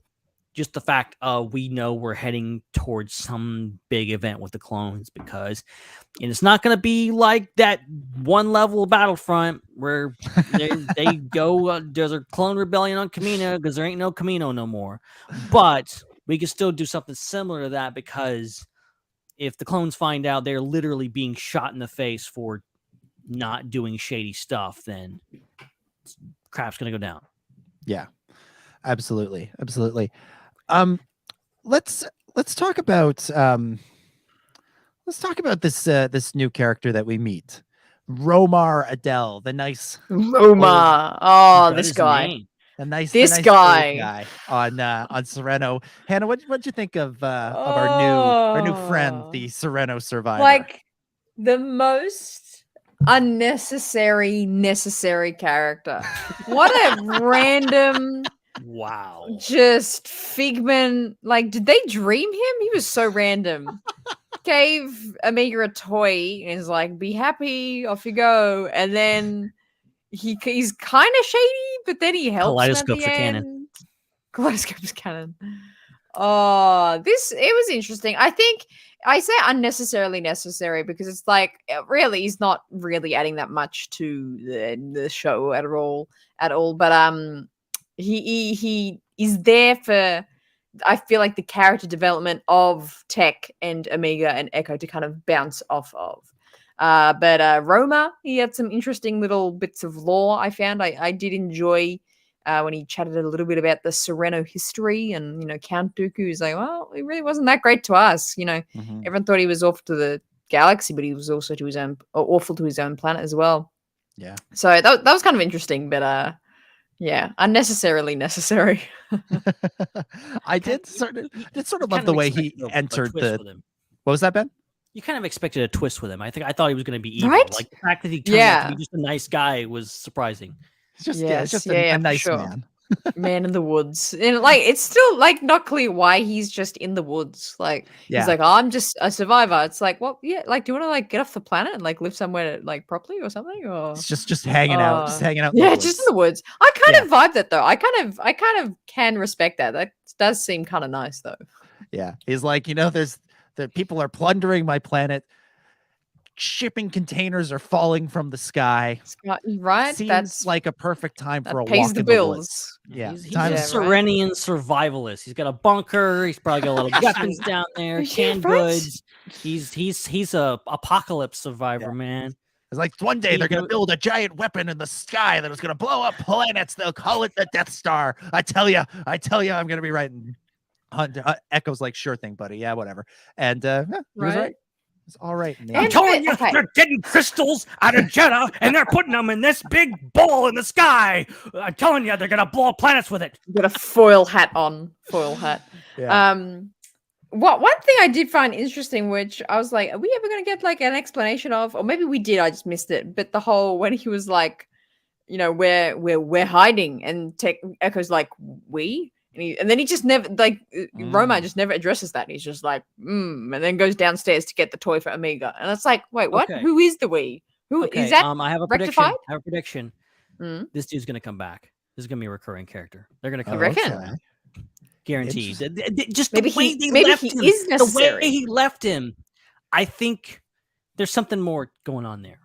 Speaker 3: just the fact we know we're heading towards some big event with the clones, because it's not going to be like that one level of Battlefront where they go, there's a clone rebellion on Kamino because there ain't no Kamino no more. But we can still do something similar to that, because if the clones find out they're literally being shot in the face for not doing shady stuff, then crap's going to go down. Yeah,
Speaker 2: absolutely. Let's talk about this new character that we meet, Romar Adel, the nice
Speaker 1: Romar. Oh, this guy.
Speaker 2: The nice
Speaker 1: guy
Speaker 2: on Sereno. Hannah, what'd you think of our new friend, the Sereno survivor?
Speaker 1: Like the most necessary character. What a random just figment. Like, did they dream him? He was so random. Gave Omeega a toy and is like, be happy, off you go. And then he's kind of shady, but then he helps him at the end. Kaleidoscope's canon. Oh, it was interesting. I think I say unnecessarily necessary because it's like, really, he's not really adding that much to the show at all. But he is there for, I feel like, the character development of Tech and Omeega and Icko to kind of bounce off of. But Roma, he had some interesting little bits of lore, I found. I did enjoy when he chatted a little bit about the Sereno history, and, Count Dooku is like, well, he really wasn't that great to us. Everyone thought he was off to the galaxy, but he was also awful to his own planet as well.
Speaker 2: Yeah.
Speaker 1: So that was kind of interesting, but yeah, unnecessarily necessary.
Speaker 2: I did sort of love the way he entered the. What was that, Ben?
Speaker 3: You kind of expected a twist with him. I thought he was going to be evil.
Speaker 1: Right?
Speaker 3: Like the fact that he turned out to be just a nice guy was surprising.
Speaker 2: It's just a nice man.
Speaker 1: Man in the woods. And like, it's still like not clear why he's just in the woods. Like, he's like, I'm just a survivor. It's like, well, yeah, like, do you want to like get off the planet and like live somewhere like properly or something? Or
Speaker 2: it's just hanging out. Just hanging out.
Speaker 1: Yeah, just in the woods. I kind of vibe that though. I kind of can respect that. That does seem kind of nice though.
Speaker 2: Yeah. He's like, the people are plundering my planet. Shipping containers are falling from the sky.
Speaker 1: Right?
Speaker 2: Seems like a perfect time for a
Speaker 1: pays
Speaker 2: walk
Speaker 1: the
Speaker 2: in
Speaker 1: bills.
Speaker 2: The woods. Yeah.
Speaker 3: He's a Serenian survivalist. He's got a bunker. He's probably got a lot of weapons down there, canned goods. He's a apocalypse survivor, man.
Speaker 2: It's like one day they're going to build a giant weapon in the sky that is going to blow up planets. They'll call it the Death Star. I tell you, I'm going to be right. Echo's like, sure thing, buddy. Yeah, whatever. And he was right. It's all right.
Speaker 3: I'm telling you, they're getting crystals out of Jeddah and they're putting them in this big ball in the sky. I'm telling you, they're going to blow up planets with it.
Speaker 1: You got a foil hat on. Yeah. one thing I did find interesting, which I was like, are we ever going to get like an explanation of, or maybe we did, I just missed it. But the whole when he was like, you know, we're hiding, and Echo's like, we, and then he just never like Roma just never addresses that. He's just like, and then goes downstairs to get the toy for Omeega, and it's like, wait, what?
Speaker 3: Okay.
Speaker 1: Who is the we? Who
Speaker 3: Okay,
Speaker 1: is that?
Speaker 3: I have a
Speaker 1: rectified?
Speaker 3: prediction. I have a prediction. This dude's gonna come back. This is gonna be a recurring character. They're gonna come
Speaker 1: You reckon?
Speaker 3: back. Guaranteed. Just
Speaker 1: maybe
Speaker 3: the way
Speaker 1: he
Speaker 3: left him,
Speaker 1: is necessary.
Speaker 3: The way he left him, I think there's something more going on there.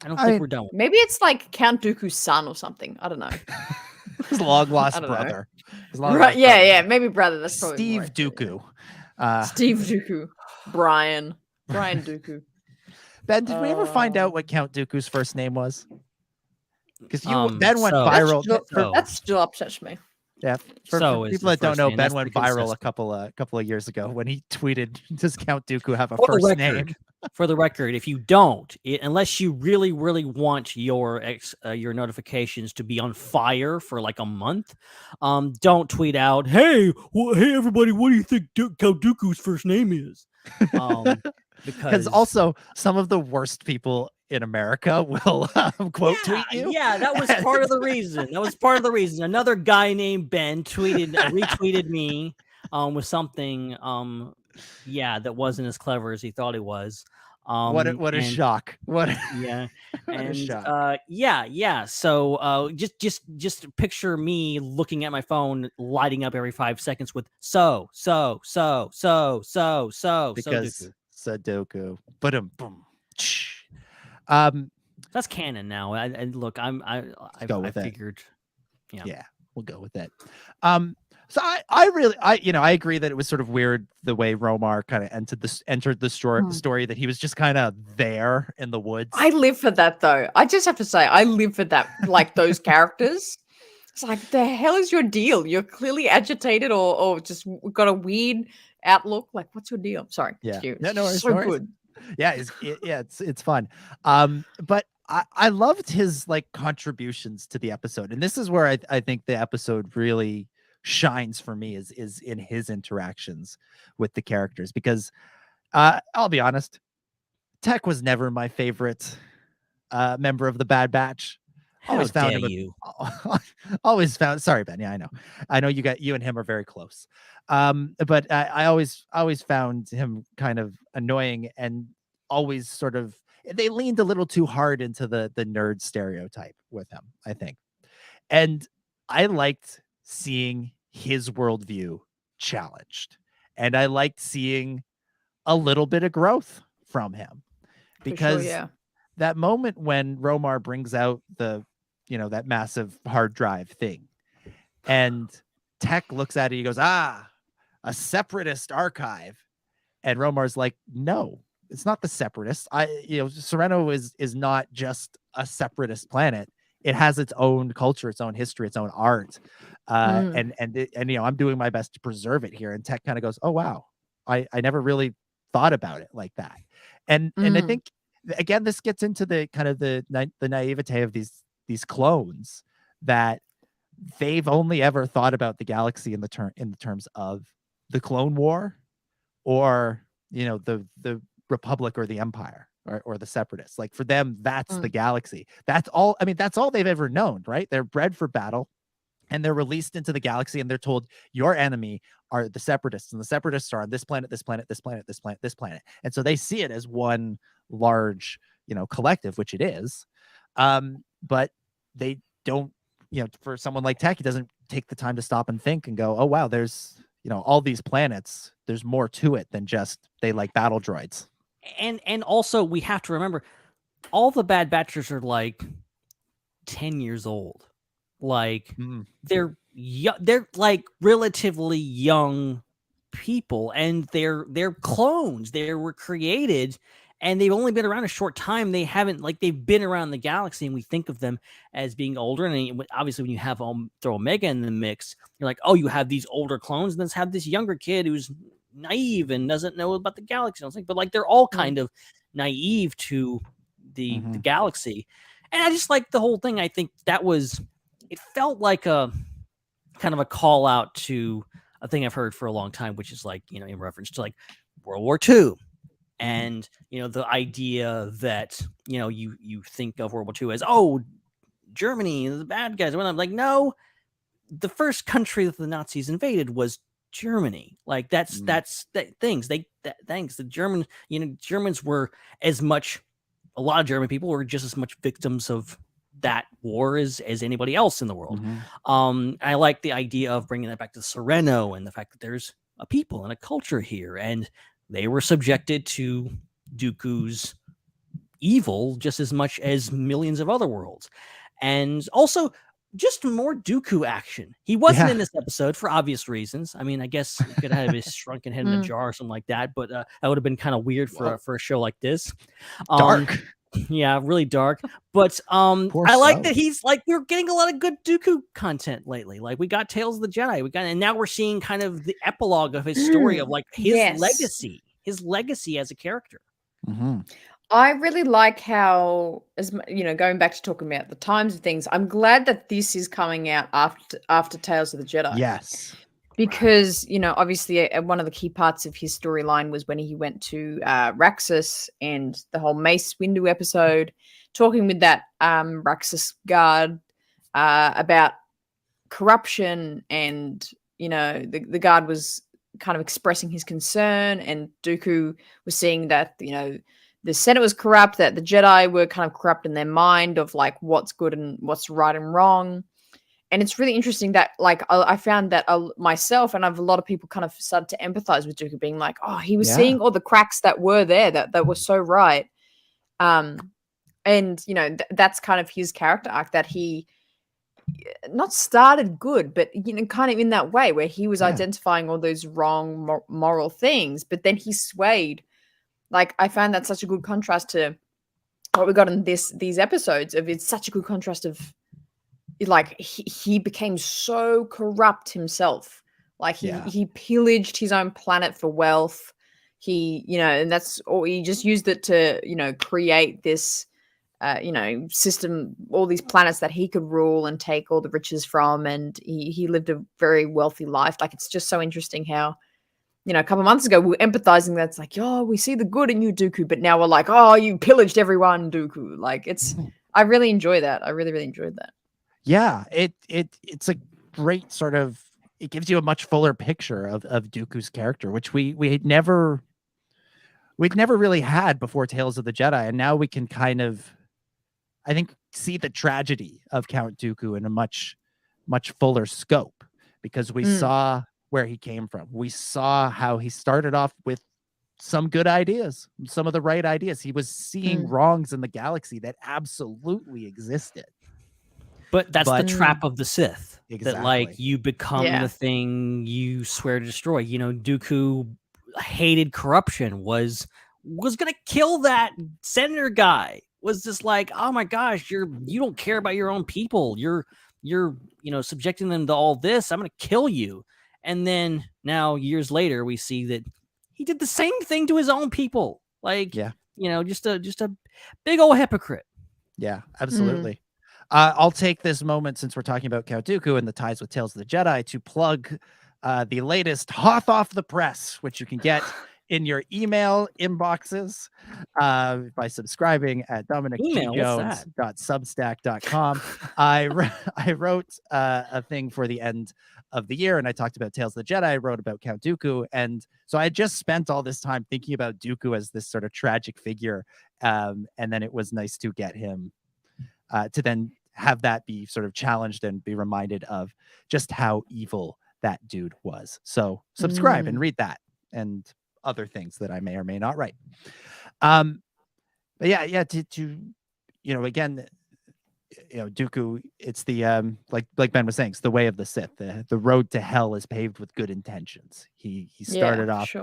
Speaker 3: I don't think we're done with it.
Speaker 1: Maybe it's like Count Dooku's son or something. I don't know.
Speaker 2: His long lost brother.
Speaker 1: Right? Yeah. Maybe brother. That's probably
Speaker 2: Steve Dooku.
Speaker 1: Steve Dooku. Brian Dooku.
Speaker 2: Ben, did we ever find out what Count Dooku's first name was? Because Ben went
Speaker 3: so-
Speaker 2: viral.
Speaker 1: That still upsets me.
Speaker 2: Yeah, for
Speaker 3: So is
Speaker 2: people
Speaker 3: the
Speaker 2: that don't
Speaker 3: first
Speaker 2: know,
Speaker 3: name.
Speaker 2: Ben
Speaker 3: That's
Speaker 2: went
Speaker 3: pretty
Speaker 2: viral a
Speaker 3: consistent.
Speaker 2: couple of years ago when he tweeted, "Does Count Dooku have a
Speaker 3: For the
Speaker 2: first
Speaker 3: record,
Speaker 2: name?"
Speaker 3: For the record, if you don't, unless you really, really want your notifications to be on fire for like a month, don't tweet out, "Hey, hey, everybody, what do you think Count Dooku's first name is?"
Speaker 2: Because also some of the worst people in America will quote tweet you.
Speaker 3: Yeah, that was part of the reason. That was part of the reason. Another guy named Ben retweeted me with something that wasn't as clever as he thought it was.
Speaker 2: What a shock.
Speaker 3: Yeah. And
Speaker 2: shock.
Speaker 3: So just picture me looking at my phone lighting up every 5 seconds with so
Speaker 2: because Sudoku. Boom.
Speaker 3: That's canon now. And look, I figured.
Speaker 2: Yeah, we'll go with it. So I agree that it was sort of weird the way Romar kind of entered the story that he was just kind of there in the woods.
Speaker 1: I live for that though. I just have to say, I live for that. Like those characters. It's like, the hell is your deal? You're clearly agitated or just got a weird outlook. Like, what's your deal? Sorry.
Speaker 2: Yeah.
Speaker 1: It's so good.
Speaker 2: Yeah, it's fun. But I loved his like contributions to the episode, and this is where I think the episode really shines for me is in his interactions with the characters, because I'll be honest, Tech was never my favorite member of the Bad Batch. Always found sorry, Ben. Yeah, I know you and him are very close. But I always found him kind of annoying, and always sort of, they leaned a little too hard into the nerd stereotype with him, I think. And I liked seeing his worldview challenged, and I liked seeing a little bit of growth from him, because that moment when Romar brings out that massive hard drive thing, and Tech looks at it, he goes, a separatist archive, and Romar's like, no, it's not the separatist. Sereno is not just a separatist planet. It has its own culture, its own history, its own art, and I'm doing my best to preserve it here. And Tech kind of goes, oh wow, I never really thought about it like that. And I think again, this gets into the kind of the naivete of these clones, that they've only ever thought about the galaxy in the terms of the Clone War, or the Republic or the Empire, or the Separatists. Like, for them, that's the galaxy. That's all. I mean, that's all they've ever known, right? They're bred for battle, and they're released into the galaxy, and they're told your enemy are the Separatists, and the Separatists are on this planet, this planet, this planet, this planet, this planet. And so they see it as one large, collective, which it is. But they don't, for someone like Tech, he doesn't take the time to stop and think and go, oh wow, there's, all these planets, there's more to it than just they like battle droids.
Speaker 3: And also, we have to remember, all the Bad Batchers are like 10 years old. Like, they're like relatively young people, and they're clones. They were created, and they've only been around a short time. They've been around the galaxy, and we think of them as being older. And obviously, when you have throw Omeega in the mix, you're like, oh, you have these older clones, and let's have this younger kid who's naive and doesn't know about the galaxy. But like, they're all kind of naive to the galaxy. And I just like the whole thing. I think it felt like a kind of a call out to a thing I've heard for a long time, which is like, in reference to like World War II. And, the idea that, you think of World War II as, oh, Germany, the bad guys. When I'm like, no, the first country that the Nazis invaded was Germany. Like things. The Germans were as much, a lot of German people were just as much victims of that war as anybody else in the world. I like the idea of bringing that back to Sereno and the fact that there's a people and a culture here, and they were subjected to Dooku's evil just as much as millions of other worlds. And also just more Dooku action. He wasn't in this episode for obvious reasons. I mean, I guess he could have his shrunken head in a jar or something like that, but that would have been kind of weird for a show like this.
Speaker 2: Dark.
Speaker 3: Yeah, really dark. But I like that he's like, we're getting a lot of good Dooku content lately. Like we got Tales of the Jedi, and now we're seeing kind of the epilogue of his story of like his legacy as a character.
Speaker 1: I really like how, going back to talking about the times of things, I'm glad that this is coming out after Tales of the Jedi.
Speaker 2: Yes.
Speaker 1: Because, obviously one of the key parts of his storyline was when he went to Raxus and the whole Mace Windu episode, talking with that Raxus guard about corruption, and, the guard was kind of expressing his concern, and Dooku was seeing that, the Senate was corrupt, that the Jedi were kind of corrupt in their mind of like what's good and what's right and wrong. And it's really interesting that, like, I found that myself and I've a lot of people kind of started to empathize with Dooku, being like, oh, he was seeing all the cracks that were there that were so right. And, that's kind of his character arc, that he not started good, but, kind of in that way where he was identifying all those wrong moral things, but then he swayed. Like, I found that such a good contrast to what we got in these episodes. It's such a good contrast of, like, he became so corrupt himself. Like he pillaged his own planet for wealth. He, and that's all. He just used it to, create this, system, all these planets that he could rule and take all the riches from. And he lived a very wealthy life. Like, it's just so interesting how, a couple of months ago we were empathizing. That's like, oh, we see the good in you, Dooku, but now we're like, oh, you pillaged everyone, Dooku. Like, I really enjoy that. I really, really enjoyed that.
Speaker 2: Yeah, it's a great sort of, it gives you a much fuller picture of Dooku's character, which we'd never really had before Tales of the Jedi, and now we can kind of, I think, see the tragedy of Count Dooku in a much fuller scope, because we saw where he came from. We saw how he started off with some good ideas, some of the right ideas. He was seeing wrongs in the galaxy that absolutely existed.
Speaker 3: But that's the trap of the Sith.
Speaker 2: Exactly.
Speaker 3: That, like, you become the thing you swear to destroy. Dooku hated corruption, was gonna kill that senator guy. Was just like, oh my gosh, you don't care about your own people. You're subjecting them to all this. I'm gonna kill you. And then now, years later, we see that he did the same thing to his own people. Like, just a big old hypocrite.
Speaker 2: Yeah, absolutely. I'll take this moment, since we're talking about Count Dooku and the ties with Tales of the Jedi, to plug the latest Hoth off the press, which you can get in your email inboxes by subscribing at dominicjones.substack.com. I wrote a thing for the end of the year, and I talked about Tales of the Jedi. I wrote about Count Dooku, and so I just spent all this time thinking about Dooku as this sort of tragic figure, and then it was nice to get him to then have that be sort of challenged and be reminded of just how evil that dude was. So subscribe and read that and other things that I may or may not write. But to again, Dooku, it's the like Ben was saying, it's the way of the Sith. The road to hell is paved with good intentions. He started off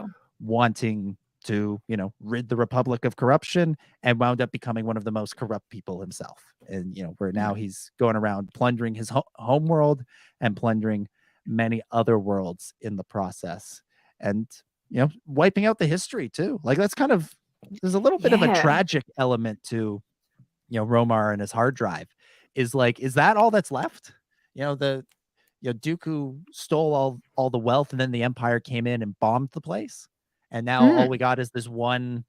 Speaker 2: wanting to rid the Republic of corruption, and wound up becoming one of the most corrupt people himself. And where now he's going around plundering his home world and plundering many other worlds in the process, and wiping out the history too. Like, that's kind of, there's a little bit of a tragic element to Romar and his hard drive. Is that all that's left? The Dooku stole all the wealth, and then the Empire came in and bombed the place, and now all we got is this one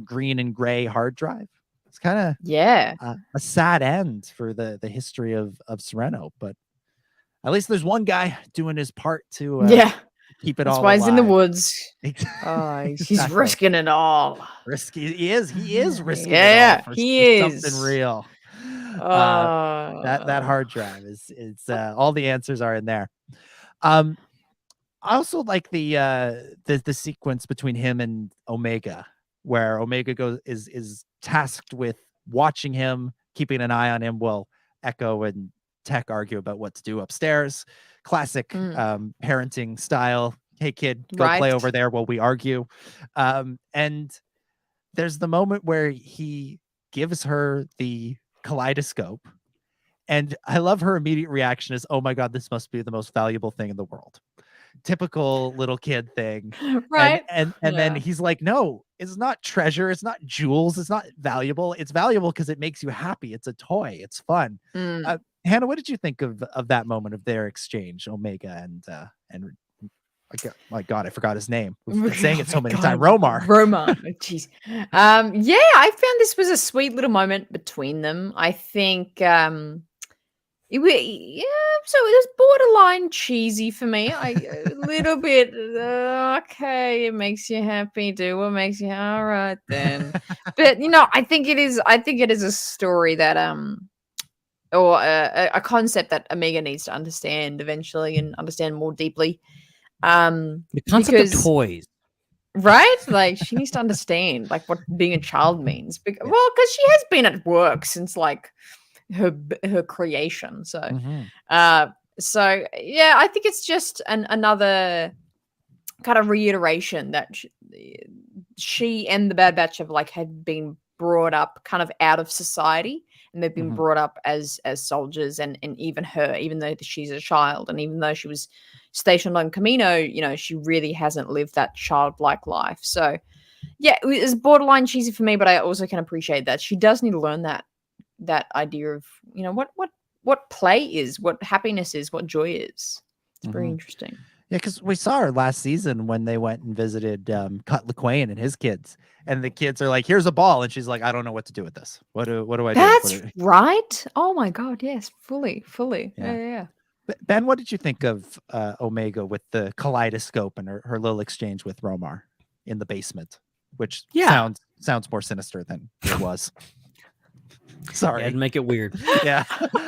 Speaker 2: green and gray hard drive. It's kind of
Speaker 1: Yeah.
Speaker 2: a sad end for the history of Sereno, but at least there's one guy doing his part to keep it
Speaker 1: That's
Speaker 2: all
Speaker 1: why he's in the
Speaker 2: alive.
Speaker 1: woods. He's
Speaker 2: Exactly.
Speaker 1: risking it all.
Speaker 2: Risky. He is risking it
Speaker 1: Yeah,
Speaker 2: all for
Speaker 1: he
Speaker 2: something
Speaker 1: is.
Speaker 2: real. That hard drive is all the answers are in there. I also like the sequence between him and Omeega, where Omeega is tasked with watching him, keeping an eye on him, while Icko and Tech argue about what to do upstairs. Classic parenting style. Hey kid, go play over there while we argue. And there's the moment where he gives her the kaleidoscope, and I love her immediate reaction is, oh my god, this must be the most valuable thing in the world. Typical little kid thing.
Speaker 1: Right.
Speaker 2: And then he's like, no, it's not treasure, it's not jewels, it's not valuable. It's valuable because it makes you happy. It's a toy, it's fun. Hannah, what did you think of that moment of their exchange, Omeega and my god, I forgot his name. We've been saying it so many times. Romar.
Speaker 1: Jeez. I found this was a sweet little moment between them. I think so it was borderline cheesy for me. A little bit okay, it makes you happy, do what makes you all right then. But I think it is a story that or a concept that Omeega needs to understand eventually and understand more deeply.
Speaker 3: The concept of toys,
Speaker 1: right? Like she needs to understand like what being a child means. Because she has been at work since like her creation. So, I think it's just another kind of reiteration that she and the Bad Batch had been brought up kind of out of society, and they've been brought up as soldiers, and even her, even though she's a child, and even though she was stationed on Kamino, she really hasn't lived that childlike life. So yeah, it was borderline cheesy for me, but I also can appreciate that she does need to learn that idea of what play is, what happiness is, what joy is. It's very interesting.
Speaker 2: Yeah, because we saw her last season when they went and visited Cut LaQuain and his kids, and the kids are like, "Here's a ball," and she's like, "I don't know what to do with this. What do I do?"
Speaker 1: That's right. Oh my god, yes, fully. Yeah.
Speaker 2: Ben, what did you think of Omeega with the kaleidoscope and her little exchange with Romar in the basement, which sounds more sinister than it was. Sorry,
Speaker 3: to make it weird.
Speaker 2: Yeah,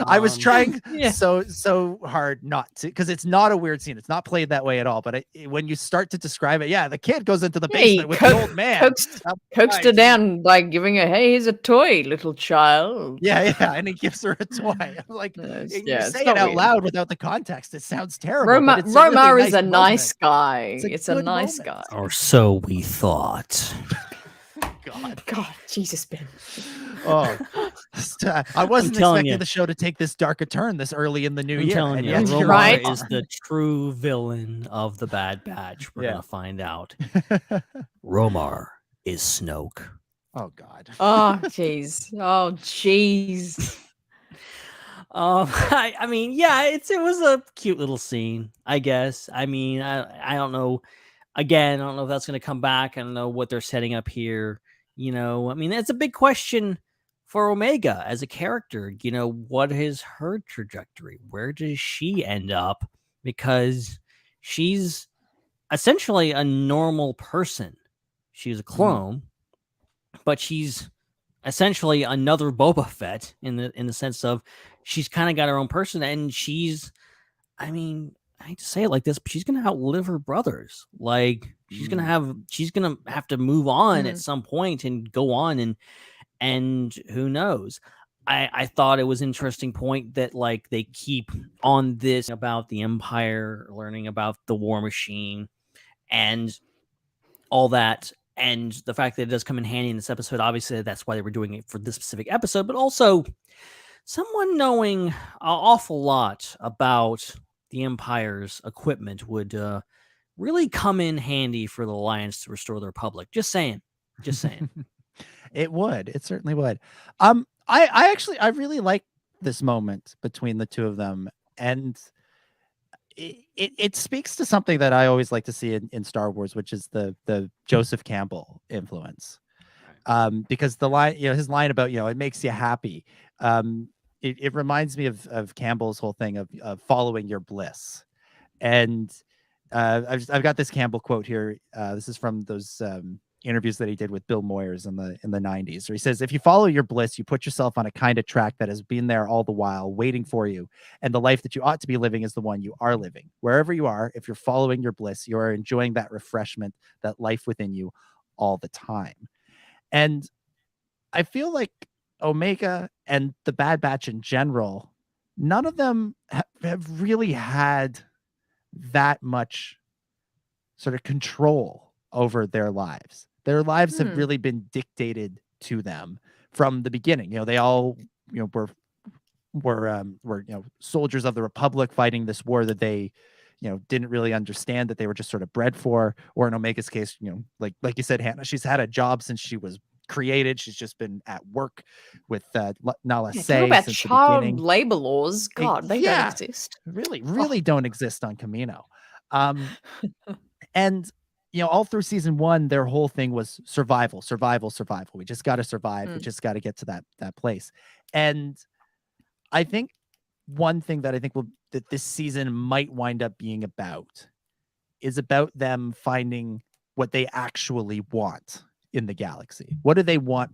Speaker 2: I was trying so hard not to, because it's not a weird scene. It's not played that way at all. But when you start to describe it, the kid goes into the basement with the old man,
Speaker 1: coaxed her down by giving her, "Hey, here's a toy, little child."
Speaker 2: Yeah, and he gives her a toy. I'm like, you say it out loud without the context. It sounds terrible.
Speaker 1: Romar is a nice guy. It's a nice guy.
Speaker 3: Or so we thought.
Speaker 1: God, Jesus, Ben.
Speaker 2: Oh, I wasn't expecting the show to take this dark a turn this early in the new year.
Speaker 3: Telling you, Romar is the true villain of the Bad Batch. We're gonna find out. Romar is Snoke.
Speaker 2: Oh God.
Speaker 1: Oh jeez.
Speaker 3: I mean, it was a cute little scene, I guess. I mean, I don't know. Again, I don't know if that's gonna come back. I don't know what they're setting up here. I mean, that's a big question for Omeega as a character. What is her trajectory? Where does she end up? Because she's essentially a normal person. She's a clone, but she's essentially another Boba Fett in the sense of she's kind of got her own person, and she's, I mean, I hate to say it like this, but she's gonna outlive her brothers. Like she's gonna have to move on at some point and go on, and who knows. I thought it was an interesting point that like they keep on this about the Empire, learning about the War Machine and all that, and the fact that it does come in handy in this episode. Obviously, that's why they were doing it for this specific episode, but also someone knowing an awful lot about the Empire's equipment would really come in handy for the Alliance to restore the Republic. Just saying.
Speaker 2: It would. It certainly would. I really like this moment between the two of them, and it speaks to something that I always like to see in Star Wars, which is the Joseph Campbell influence. Because the line, his line about, it makes you happy. It reminds me of Campbell's whole thing of following your bliss. And I've got this Campbell quote here. This is from those interviews that he did with Bill Moyers in the 90s, where he says, "If you follow your bliss, you put yourself on a kind of track that has been there all the while, waiting for you. And the life that you ought to be living is the one you are living. Wherever you are, if you're following your bliss, you are enjoying that refreshment, that life within you all the time." And I feel like Omeega and the Bad Batch in general, none of them have really had that much sort of control over their lives. Their lives have really been dictated to them from the beginning. They all, were soldiers of the Republic fighting this war that they, didn't really understand, that they were just sort of bred for. Or in Omega's case, like you said, Hannah, she's had a job since she was created. She's just been at work with Nala Se
Speaker 1: talk about
Speaker 2: since the
Speaker 1: child
Speaker 2: beginning.
Speaker 1: labor laws. God, they don't exist.
Speaker 2: Really don't exist on Kamino. And all through season 1, their whole thing was survival. We just got to survive. We just got to get to that place. And I think one thing that that this season might wind up being about is about them finding what they actually want in the galaxy. What do they want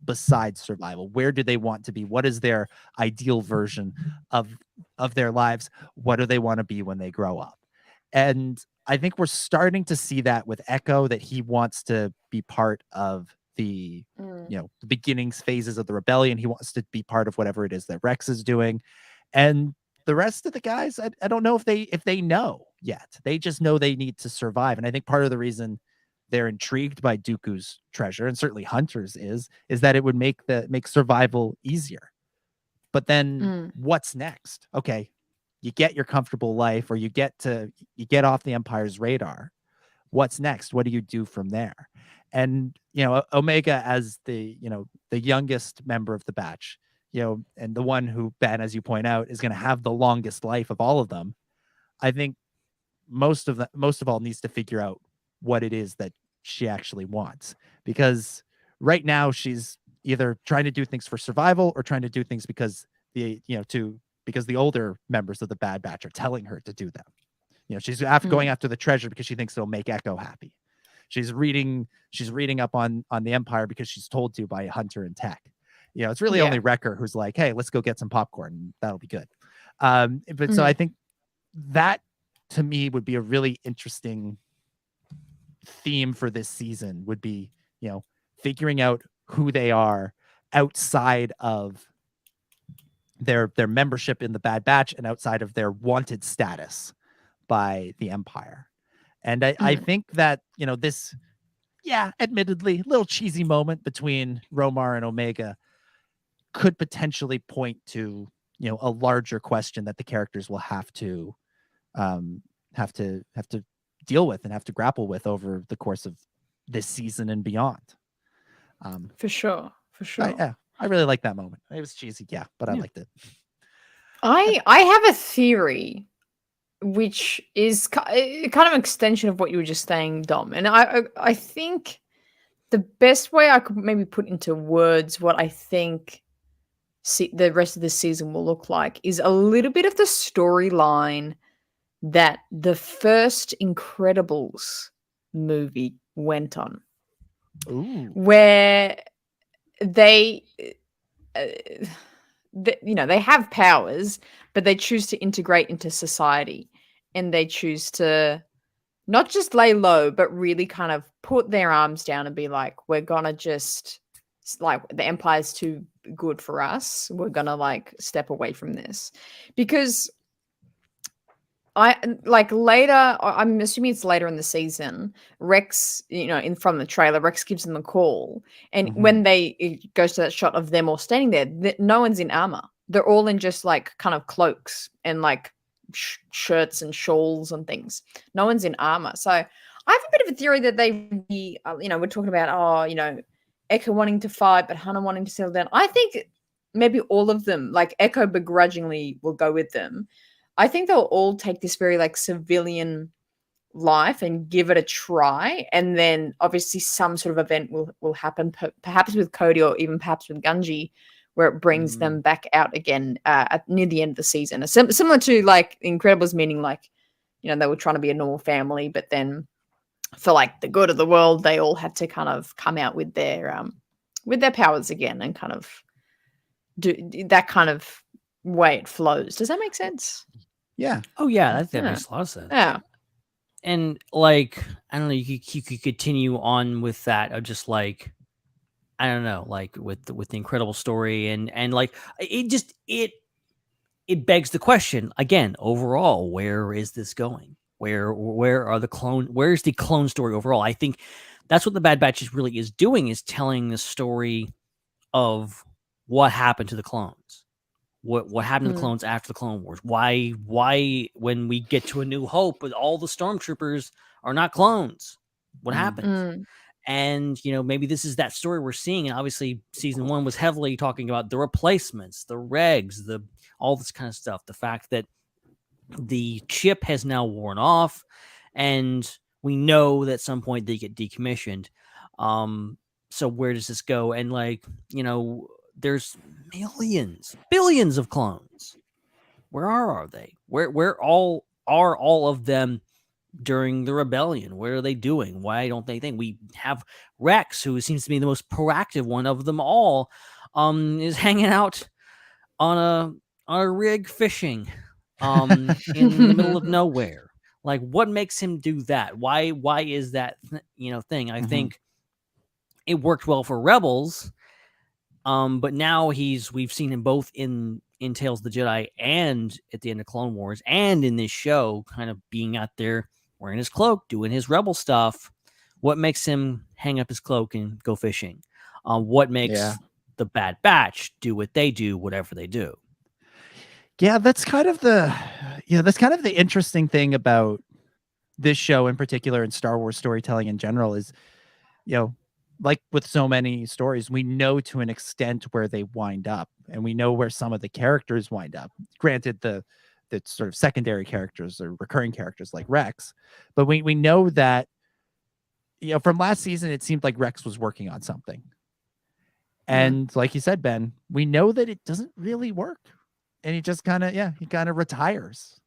Speaker 2: besides survival? Where do they want to be? What is their ideal version of their lives? What do they want to be when they grow up? And I think we're starting to see that with Icko, that he wants to be part of the the beginnings phases of the rebellion. He wants to be part of whatever it is that Rex is doing. And the rest of the guys, I don't know if they know yet. They just know they need to survive. And I think part of the reason they're intrigued by Dooku's treasure, and certainly Hunter's is that it would make survival easier. But then what's next? Okay, you get your comfortable life, or you get off the Empire's radar. What's next? What do you do from there? And Omeega, as the youngest member of the batch, and the one who, Ben, as you point out, is going to have the longest life of all of them, I think most of all needs to figure out what it is that she actually wants, because right now she's either trying to do things for survival or trying to do things because the older members of the Bad Batch are telling her to do them. She's going after the treasure because she thinks it'll make Icko happy. She's reading up on the Empire because she's told to by Huntah and Tech. It's really only Wrecka who's like, hey, let's go get some popcorn and that'll be good. But so I think that, to me, would be a really interesting theme for this season, would be, figuring out who they are outside of their membership in the Bad Batch and outside of their wanted status by the Empire. And I think that, this, admittedly, little cheesy moment between Romar and Omeega could potentially point to, a larger question that the characters will have to deal with and have to grapple with over the course of this season and beyond.
Speaker 1: For sure.
Speaker 2: I really like that moment. It was cheesy, but I liked it.
Speaker 1: I have a theory, which is kind of an extension of what you were just saying, Dom. And I think the best way I could maybe put into words what I think the rest of the season will look like is a little bit of the storyline that the first Incredibles movie went on.
Speaker 2: Ooh.
Speaker 1: Where they they have powers, but they choose to integrate into society, and they choose to not just lay low, but really kind of put their arms down and be like, we're gonna just, like, the Empire's too good for us. We're gonna, like, step away from this. Because later, I'm assuming it's later in the season, Rex, from the trailer, Rex gives them a call. And when it goes to that shot of them all standing there, no one's in armor. They're all in just, like, kind of cloaks and, like, shirts and shawls and things. No one's in armor. So I have a bit of a theory that we're talking about, Icko wanting to fight, but Huntah wanting to settle down. I think maybe all of them, like Icko begrudgingly will go with them. I think they'll all take this very like civilian life and give it a try, and then obviously some sort of event will happen, perhaps with Cody or even perhaps with Gunji, where it brings them back out again near the end of the season. Similar to like Incredibles, meaning like, you know, they were trying to be a normal family, but then for like the good of the world, they all had to kind of come out with their powers again and kind of do that kind of way it flows. Does that make sense?
Speaker 2: Yeah.
Speaker 3: Oh yeah, that makes a lot of sense.
Speaker 1: Yeah.
Speaker 3: And like, I don't know, you could continue on with that of just like, I don't know, like with the incredible story and like it begs the question again, overall, where is this going? Where's the clone story overall? I think that's what the Bad Batch really is doing, is telling the story of what happened to the clones. What happened to the clones after the Clone Wars? Why when we get to A New Hope, but all the stormtroopers are not clones? What happened? And you know, maybe this is that story we're seeing. And obviously, season 1 was heavily talking about the replacements, the regs, all this kind of stuff. The fact that the chip has now worn off, and we know that at some point they get decommissioned. So where does this go? And like, you know, there's billions of clones. Where are they? Where all are all of them during the rebellion? What are they doing? Why don't they think? We have Rex, who seems to be the most proactive one of them all, is hanging out on a rig fishing in the middle of nowhere. Like, what makes him do that? Why is that thing? I think it worked well for Rebels. But now we've seen him both in Tales of the Jedi and at the end of Clone Wars and in this show, kind of being out there wearing his cloak, doing his rebel stuff. What makes him hang up his cloak and go fishing? What makes the Bad Batch do what they do, whatever they do?
Speaker 2: Yeah, that's kind of the interesting thing about this show in particular, and Star Wars storytelling in general, is, you know, like with so many stories, we know to an extent where they wind up, and we know where some of the characters wind up. Granted, the sort of secondary characters or recurring characters like Rex, but we know that, you know, from last season, it seemed like Rex was working on something. And like you said, Ben, we know that it doesn't really work. And he just kind of retires.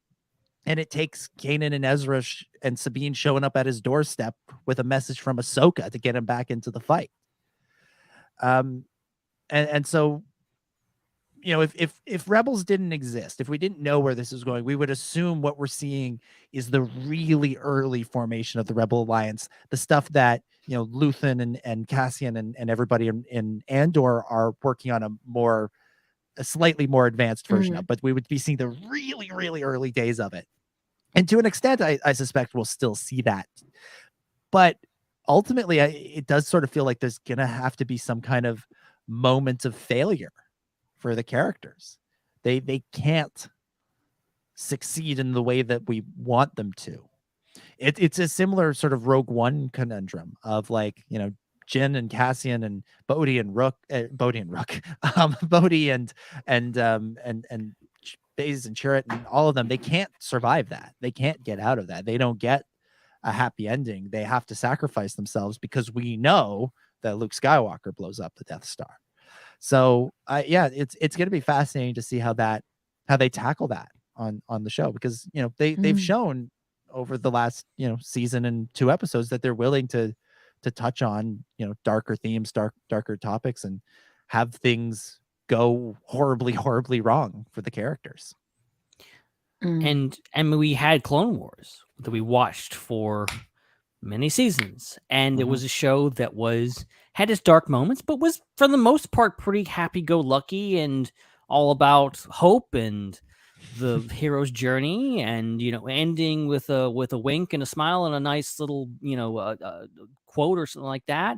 Speaker 2: And it takes Kanan and Ezra and Sabine showing up at his doorstep with a message from Ahsoka to get him back into the fight. And so, you know, if Rebels didn't exist, if we didn't know where this is going, we would assume what we're seeing is the really early formation of the Rebel Alliance, the stuff that, you know, Luthen and Cassian and everybody in Andor are working on a slightly more advanced version of, but we would be seeing the really, really early days of it. And to an extent, I suspect we'll still see that. But ultimately, it does sort of feel like there's going to have to be some kind of moment of failure for the characters. They can't succeed in the way that we want them to. It's a similar sort of Rogue One conundrum of, like, you know, Jin and Cassian and Bodhi and Rook, Bodhi and Baze and Chirrut and all of them. They can't survive that. They can't get out of that. They don't get a happy ending. They have to sacrifice themselves because we know that Luke Skywalker blows up the Death Star. So it's going to be fascinating to see how they tackle that on the show, because, you know, they've shown over the last, you know, season and 2 episodes that they're willing to touch on, you know, darker themes, darker topics, and have things go horribly wrong for the characters.
Speaker 3: And we had Clone Wars that we watched for many seasons, and it was a show that had its dark moments, but was for the most part pretty happy-go-lucky and all about hope and the hero's journey, and, you know, ending with a wink and a smile and a nice little, you know, quote or something like that.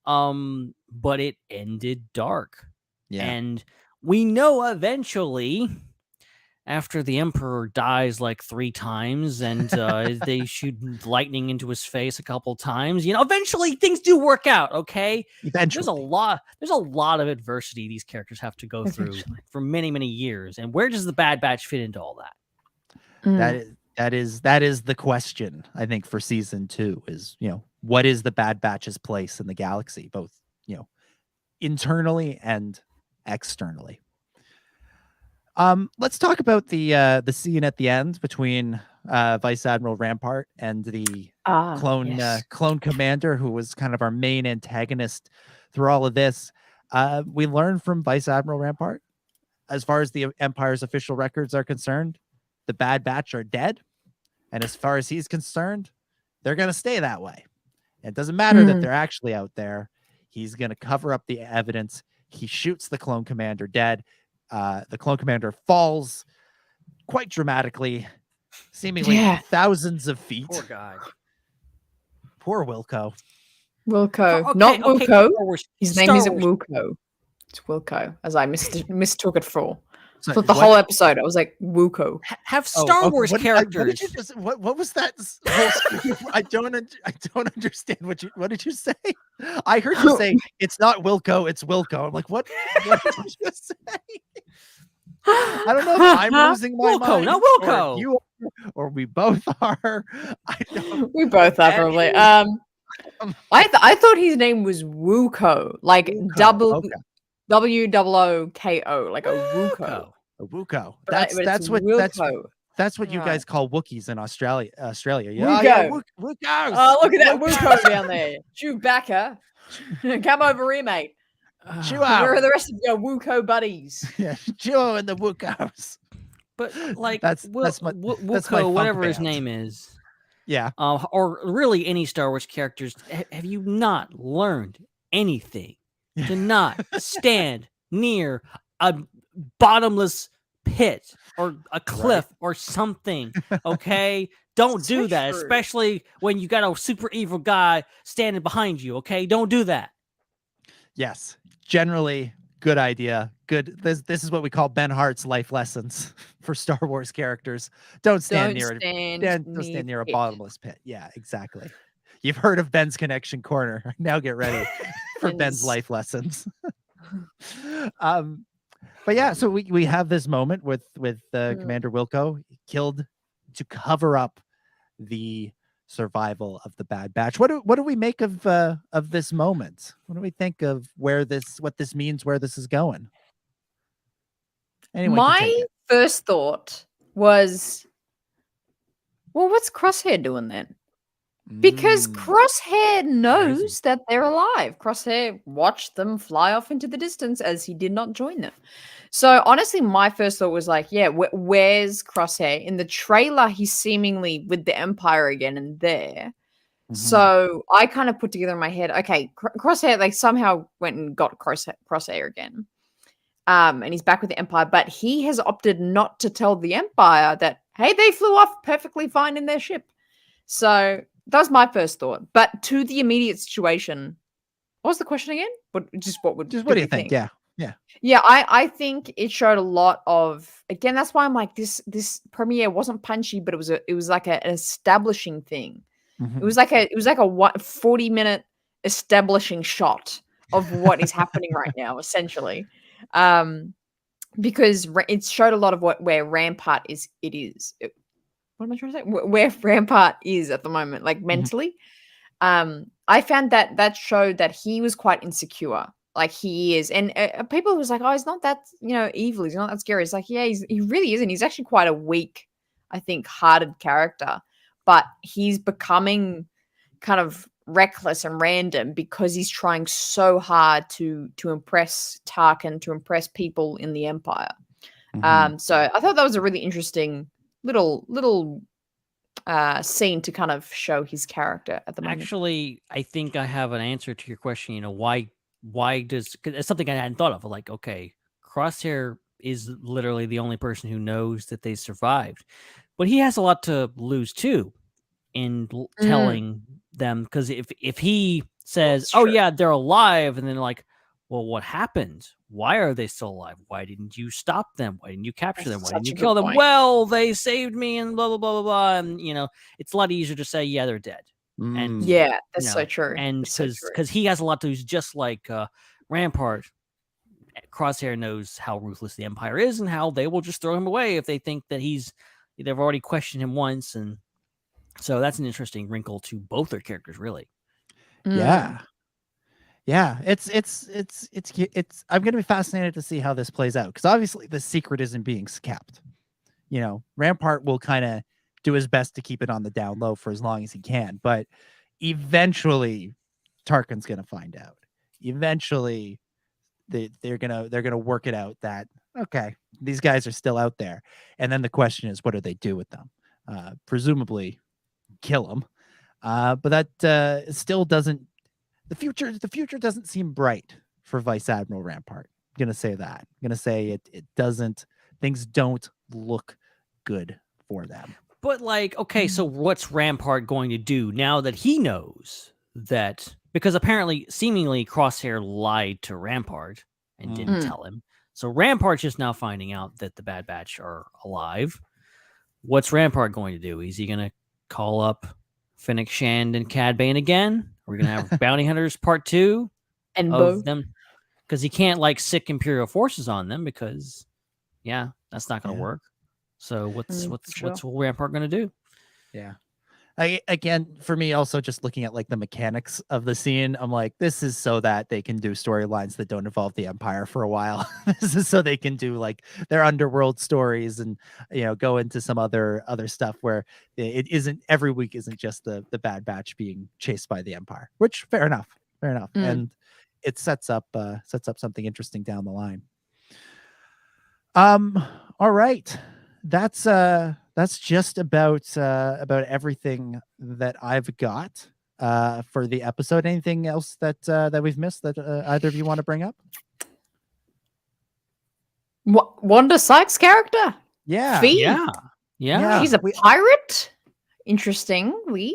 Speaker 3: But it ended dark.
Speaker 2: Yeah.
Speaker 3: And we know eventually, after the Emperor dies like 3 times and they shoot lightning into his face a couple times, you know, eventually things do work out. Okay.
Speaker 2: Eventually.
Speaker 3: There's a lot of adversity these characters have to go through for many, many years. And where does the Bad Batch fit into all that?
Speaker 1: Mm.
Speaker 2: That is the question, I think, for season 2 is, what is the Bad Batch's place in the galaxy, both, internally and externally. Let's talk about the scene at the end between Vice Admiral Rampart and the clone
Speaker 1: Yes.
Speaker 2: clone commander, who was kind of our main antagonist through all of this. We learned from Vice Admiral Rampart, as far as the Empire's official records are concerned, the Bad Batch are dead. And as far as he's concerned, they're going to stay that way. It doesn't matter that they're actually out there. He's going to cover up the evidence. He shoots the clone commander dead. The clone commander falls quite dramatically, seemingly thousands of feet.
Speaker 3: Poor guy.
Speaker 2: Poor Wilco.
Speaker 1: Wilco. Not Wilco. His name isn't Wilco. It's Wilco, as I mistook it for.
Speaker 2: Sorry,
Speaker 1: For the whole episode, I was like, Wuko.
Speaker 3: Have Star Wars characters.
Speaker 2: What was that? I don't understand what did you say? I heard you say it's not Wilco, it's Wilco. I'm like, what did you say? I don't know if I'm losing my mind.
Speaker 3: Not Wilco.
Speaker 2: Or you are, or we both are.
Speaker 1: We both are probably. I thought his name was Wuko, like
Speaker 2: Wuko.
Speaker 1: WOOKO, like a Wuko.
Speaker 2: A Wuko.
Speaker 1: That's
Speaker 2: Wilco. That's what you guys call Wookiees in Australia.
Speaker 1: Yeah,
Speaker 2: Wookos.
Speaker 1: Oh, look at that Wuko down there. Chewbacca. Come over here, mate. Where are the rest of your Wuko buddies?
Speaker 2: Yeah, Joe and the Wookos.
Speaker 3: But like
Speaker 2: that's my
Speaker 3: Wuko, whatever his name is.
Speaker 2: Yeah.
Speaker 3: Or really any Star Wars characters. Have you not learned anything? To not stand near a bottomless pit or a cliff or something. Okay. Don't do that, especially when you got a super evil guy standing behind you. Okay. Don't do that.
Speaker 2: Yes. Generally, good idea. Good. This is what we call Ben Hart's life lessons for Star Wars characters. Don't stand near a bottomless pit. Yeah, exactly. You've heard of Ben's Connection Corner. Now get ready for Ben's life lessons. But yeah, so we have this moment with Commander Wilco killed to cover up the survival of the Bad Batch. What do we make of this moment? What do we think of what this means, where this is going? Anyone
Speaker 1: My first thought was, well, what's Crosshair doing then? Because Crosshair knows that they're alive. Crosshair watched them fly off into the distance as he did not join them. So honestly, my first thought was like, yeah, where's Crosshair? In the trailer, he's seemingly with the Empire again and there. So I kind of put together in my head, okay, Crosshair, they somehow went and got Crosshair again. And he's back with the Empire, but he has opted not to tell the Empire that, hey, they flew off perfectly fine in their ship. So that was my first thought. But to the immediate situation, what was the question again? What do you think? Yeah. I think it showed a lot of, again, that's why I'm like, this premiere wasn't punchy, but it was like an establishing thing. It was like a 40-minute establishing shot of what is happening right now, essentially. Because it showed a lot of where Rampart is. What am I trying to say? Where Rampart is at the moment, like mentally. I found that showed that he was quite insecure, like he is, and people was like, "Oh, he's not that evil. He's not that scary." It's like, yeah, he really isn't. He's actually quite a weak, I think, hearted character, but he's becoming kind of reckless and random because he's trying so hard to impress Tarkin, to impress people in the Empire. So I thought that was a really interesting little scene to kind of show his character at the moment.
Speaker 3: Actually, I think I have an answer to your question. Why does, cause it's something I hadn't thought of. Like, okay, Crosshair is literally the only person who knows that they survived, but he has a lot to lose too in telling them. Because if he says, "Oh yeah, they're alive," and then like, well, what happened? Why are they still alive? Why didn't you stop them? Why didn't you capture them? Why didn't you kill them? Point. Well, they saved me and blah, blah, blah, blah, blah. And, it's a lot easier to say, yeah, they're dead. And
Speaker 1: yeah, that's so true.
Speaker 3: And because he has a lot to lose, just like Rampart, Crosshair knows how ruthless the Empire is and how they will just throw him away if they think that he's, they've already questioned him once, and so that's an interesting wrinkle to both their characters, really.
Speaker 2: Yeah. Yeah, it's I'm gonna be fascinated to see how this plays out, because obviously the secret isn't being kept. You know, Rampart will kind of do his best to keep it on the down low for as long as he can, but eventually Tarkin's gonna find out. Eventually, they're gonna work it out that, okay, these guys are still out there, and then the question is, what do they do with them? Presumably, kill them. But that still doesn't. The future doesn't seem bright for Vice Admiral Rampart. I'm gonna say that. I'm gonna say it doesn't. Things don't look good for them.
Speaker 3: But like, okay, so what's Rampart going to do now that he knows that? Because apparently, seemingly, Crosshair lied to Rampart and didn't tell him. So Rampart's just now finding out that the Bad Batch are alive. What's Rampart going to do? Is he going to call up Fennec Shand and Cad Bane again? Are we going to have Bounty Hunters Part 2
Speaker 1: And
Speaker 3: of them? Because he can't like sick Imperial forces on them, because that's not going to work. So what's Rampart going to do?
Speaker 2: Yeah. Again, for me, also just looking at like the mechanics of the scene, I'm like, this is so that they can do storylines that don't involve the Empire for a while. This is so they can do like their underworld stories and, you know, go into some other stuff where it isn't every week isn't just the Bad Batch being chased by the Empire, which fair enough. And it sets up something interesting down the line. All right. That's just about everything that I've got for the episode. Anything else that we've missed that either of you want to bring up?
Speaker 1: Wanda Sykes' character?
Speaker 2: Yeah.
Speaker 1: Fee?
Speaker 3: Yeah.
Speaker 1: She's a pirate. Interestingly.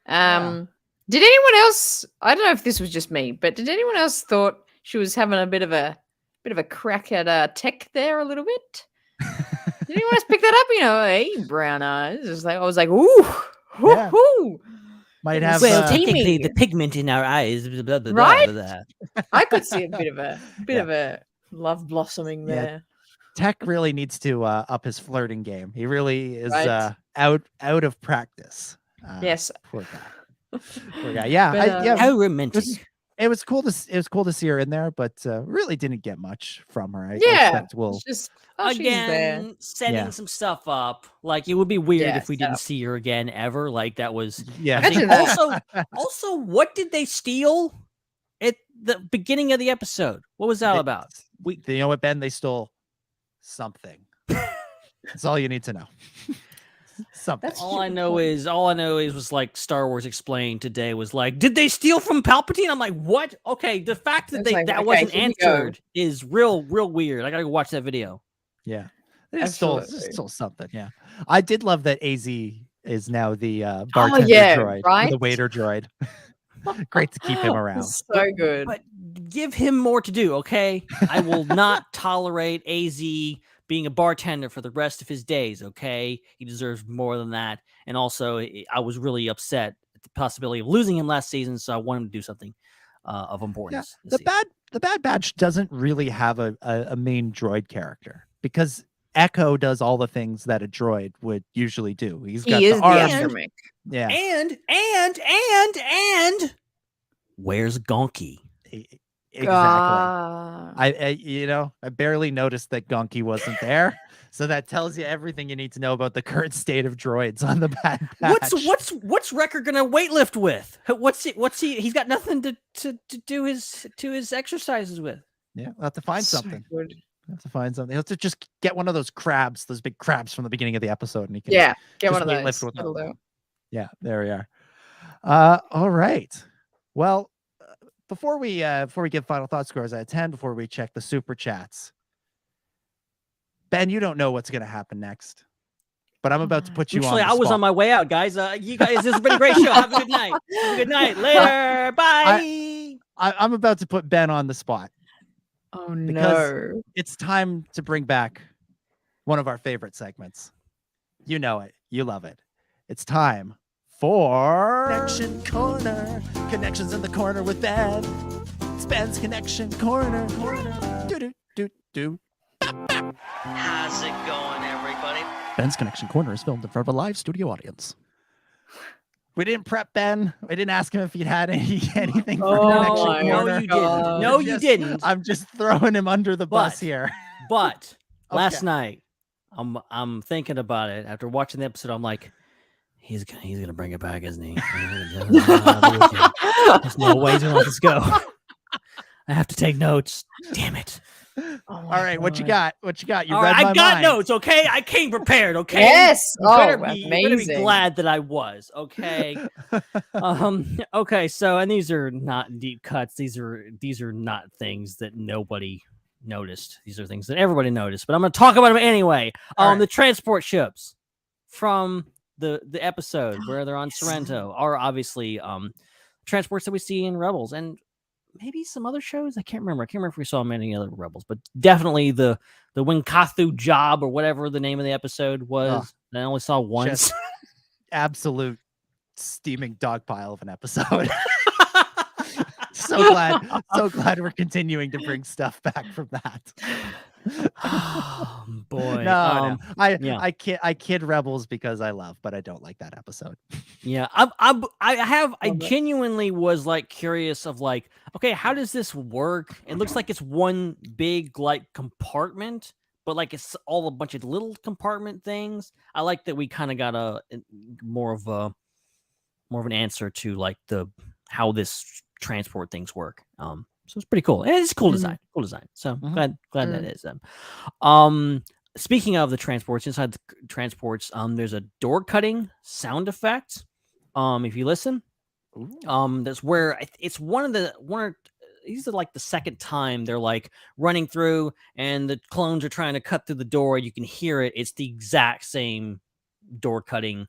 Speaker 1: Did anyone else, I don't know if this was just me, but did anyone else thought she was having a bit of a crack at tech there a little bit? Did anyone else pick that up? You know, hey, brown eyes. I was like, ooh,
Speaker 2: Yeah.
Speaker 1: hoo.
Speaker 2: Might have
Speaker 3: technically the pigment in our eyes, blah, blah,
Speaker 1: Right?
Speaker 3: blah, blah.
Speaker 1: I could see a bit of a love blossoming there.
Speaker 2: Tech really needs to up his flirting game. He really is
Speaker 1: Right.
Speaker 2: out of practice.
Speaker 1: Yes.
Speaker 2: Poor guy. Yeah.
Speaker 1: But,
Speaker 3: How romantic.
Speaker 2: It was cool to see her in there, but really didn't get much from her. I
Speaker 1: Yeah.
Speaker 2: expect
Speaker 1: It's just she's there.
Speaker 3: Again, setting some stuff up. Like, it would be weird
Speaker 1: Yeah,
Speaker 3: if we didn't see her again ever. Like, that was.
Speaker 2: Yeah.
Speaker 3: I think
Speaker 1: Imagine that.
Speaker 3: also, what did they steal at the beginning of the episode? What was that about?
Speaker 2: You know what, Ben? They stole something. That's all you need to know. Something.
Speaker 3: All I know is was like Star Wars Explained today was like, did they steal from Palpatine? I'm like, what? Okay, the fact that that wasn't answered is real weird. I gotta go watch that video.
Speaker 2: Yeah, they stole something. Yeah, I did love that AZ is now the bartender droid,
Speaker 1: right?
Speaker 2: the waiter droid. Great to keep him around.
Speaker 1: So good.
Speaker 3: But give him more to do, okay? I will not tolerate AZ being a bartender for the rest of his days, okay? He deserves more than that. And also, I was really upset at the possibility of losing him last season, so I want him to do something of importance.
Speaker 2: Yeah, the Bad Batch doesn't really have a main droid character, because Icko does all the things that a droid would usually do. He is the
Speaker 1: astromech.
Speaker 2: Yeah.
Speaker 3: And where's Gonky?
Speaker 2: Exactly. I barely noticed that Gonky wasn't there. So that tells you everything you need to know about the current state of droids on the Bad Batch.
Speaker 3: What's Wrecker gonna weightlift with? He's got nothing to do his exercises with.
Speaker 2: Yeah, we'll have to find something. He'll have to just get one of those crabs, those big crabs from the beginning of the episode, and he can
Speaker 1: get one of those.
Speaker 2: Yeah, there we are. All right. Well, before we give final thought scores out of 10, before we check the super chats, Ben, you don't know what's going to happen next, but I'm about to put you on the
Speaker 3: I was
Speaker 2: spot.
Speaker 3: on my way out, guys. You guys, this has been a great show. Have a good night. Have a good night. Later. Bye.
Speaker 2: I'm about to put Ben on the spot.
Speaker 1: Oh,
Speaker 2: because
Speaker 1: no.
Speaker 2: It's time to bring back one of our favorite segments. You know it. You love it. It's time for Connection Corner. Connections in the corner with Ben. It's Ben's Connection Corner. Do.
Speaker 4: How's it going, everybody?
Speaker 2: Ben's Connection Corner is filmed in front of a live studio audience. We didn't prep Ben. We didn't ask him if he'd had anything for Connection
Speaker 3: No,
Speaker 2: Corner.
Speaker 3: you didn't. No, you didn't.
Speaker 2: I'm just throwing him under the bus here.
Speaker 3: But last night, I'm thinking about it. After watching the episode, I'm like, he's gonna bring it back, isn't he? There's no way he's gonna let this go. I have to take notes. Damn it.
Speaker 2: All right, what you got? What you got? You
Speaker 3: All
Speaker 2: read
Speaker 3: right,
Speaker 2: my
Speaker 3: I got
Speaker 2: mind.
Speaker 3: notes, okay? I came prepared, okay?
Speaker 1: Yes.
Speaker 3: You better
Speaker 1: Amazing.
Speaker 3: be glad that I was, okay? Okay, so and these are not deep cuts. These are not things that nobody noticed. These are things that everybody noticed, but I'm going to talk about them anyway.
Speaker 2: All right.
Speaker 3: The transport ships from the episode where they're on Sorrento are obviously transports that we see in Rebels and maybe some other shows. I can't remember. I can't remember if we saw many other Rebels, but definitely the Winkathu job or whatever the name of the episode was. I only saw once.
Speaker 2: Just absolute steaming dog pile of an episode. so glad we're continuing to bring stuff back from that.
Speaker 3: Oh, boy.
Speaker 2: No. I kid Rebels because I love, but I don't like that episode.
Speaker 3: Yeah, I genuinely was like curious of like, okay, how does this work? It looks like it's one big like compartment, but like it's all a bunch of little compartment things. I like that we kind of got a more of an answer to like how this transport things work. So it's pretty cool. And it's cool design. Cool design. So glad that is them. Speaking of the transports, inside the transports, there's a door cutting sound effect. If you listen, that's where it's these are like the second time they're like running through and the clones are trying to cut through the door. You can hear it. It's the exact same door cutting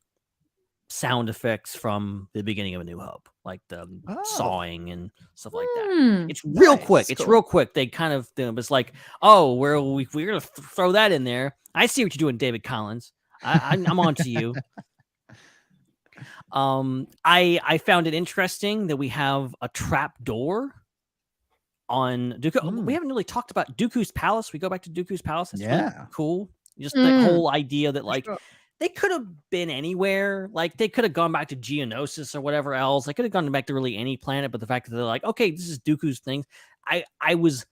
Speaker 3: sound effects from the beginning of A New Hope, like the sawing and stuff like that. It's real quick. It's real quick. They kind of it's like, oh, we're gonna throw that in there. I see what you're doing, David Collins. I'm on to you. I found it interesting that we have a trap door on Dooku. We haven't really talked about Dooku's palace. We go back to Dooku's palace. It's really cool. Just the whole idea that like they could have been anywhere. Like they could have gone back to Geonosis or whatever else. They could have gone back to really any planet. But the fact that they're like, okay, this is Dooku's thing. I was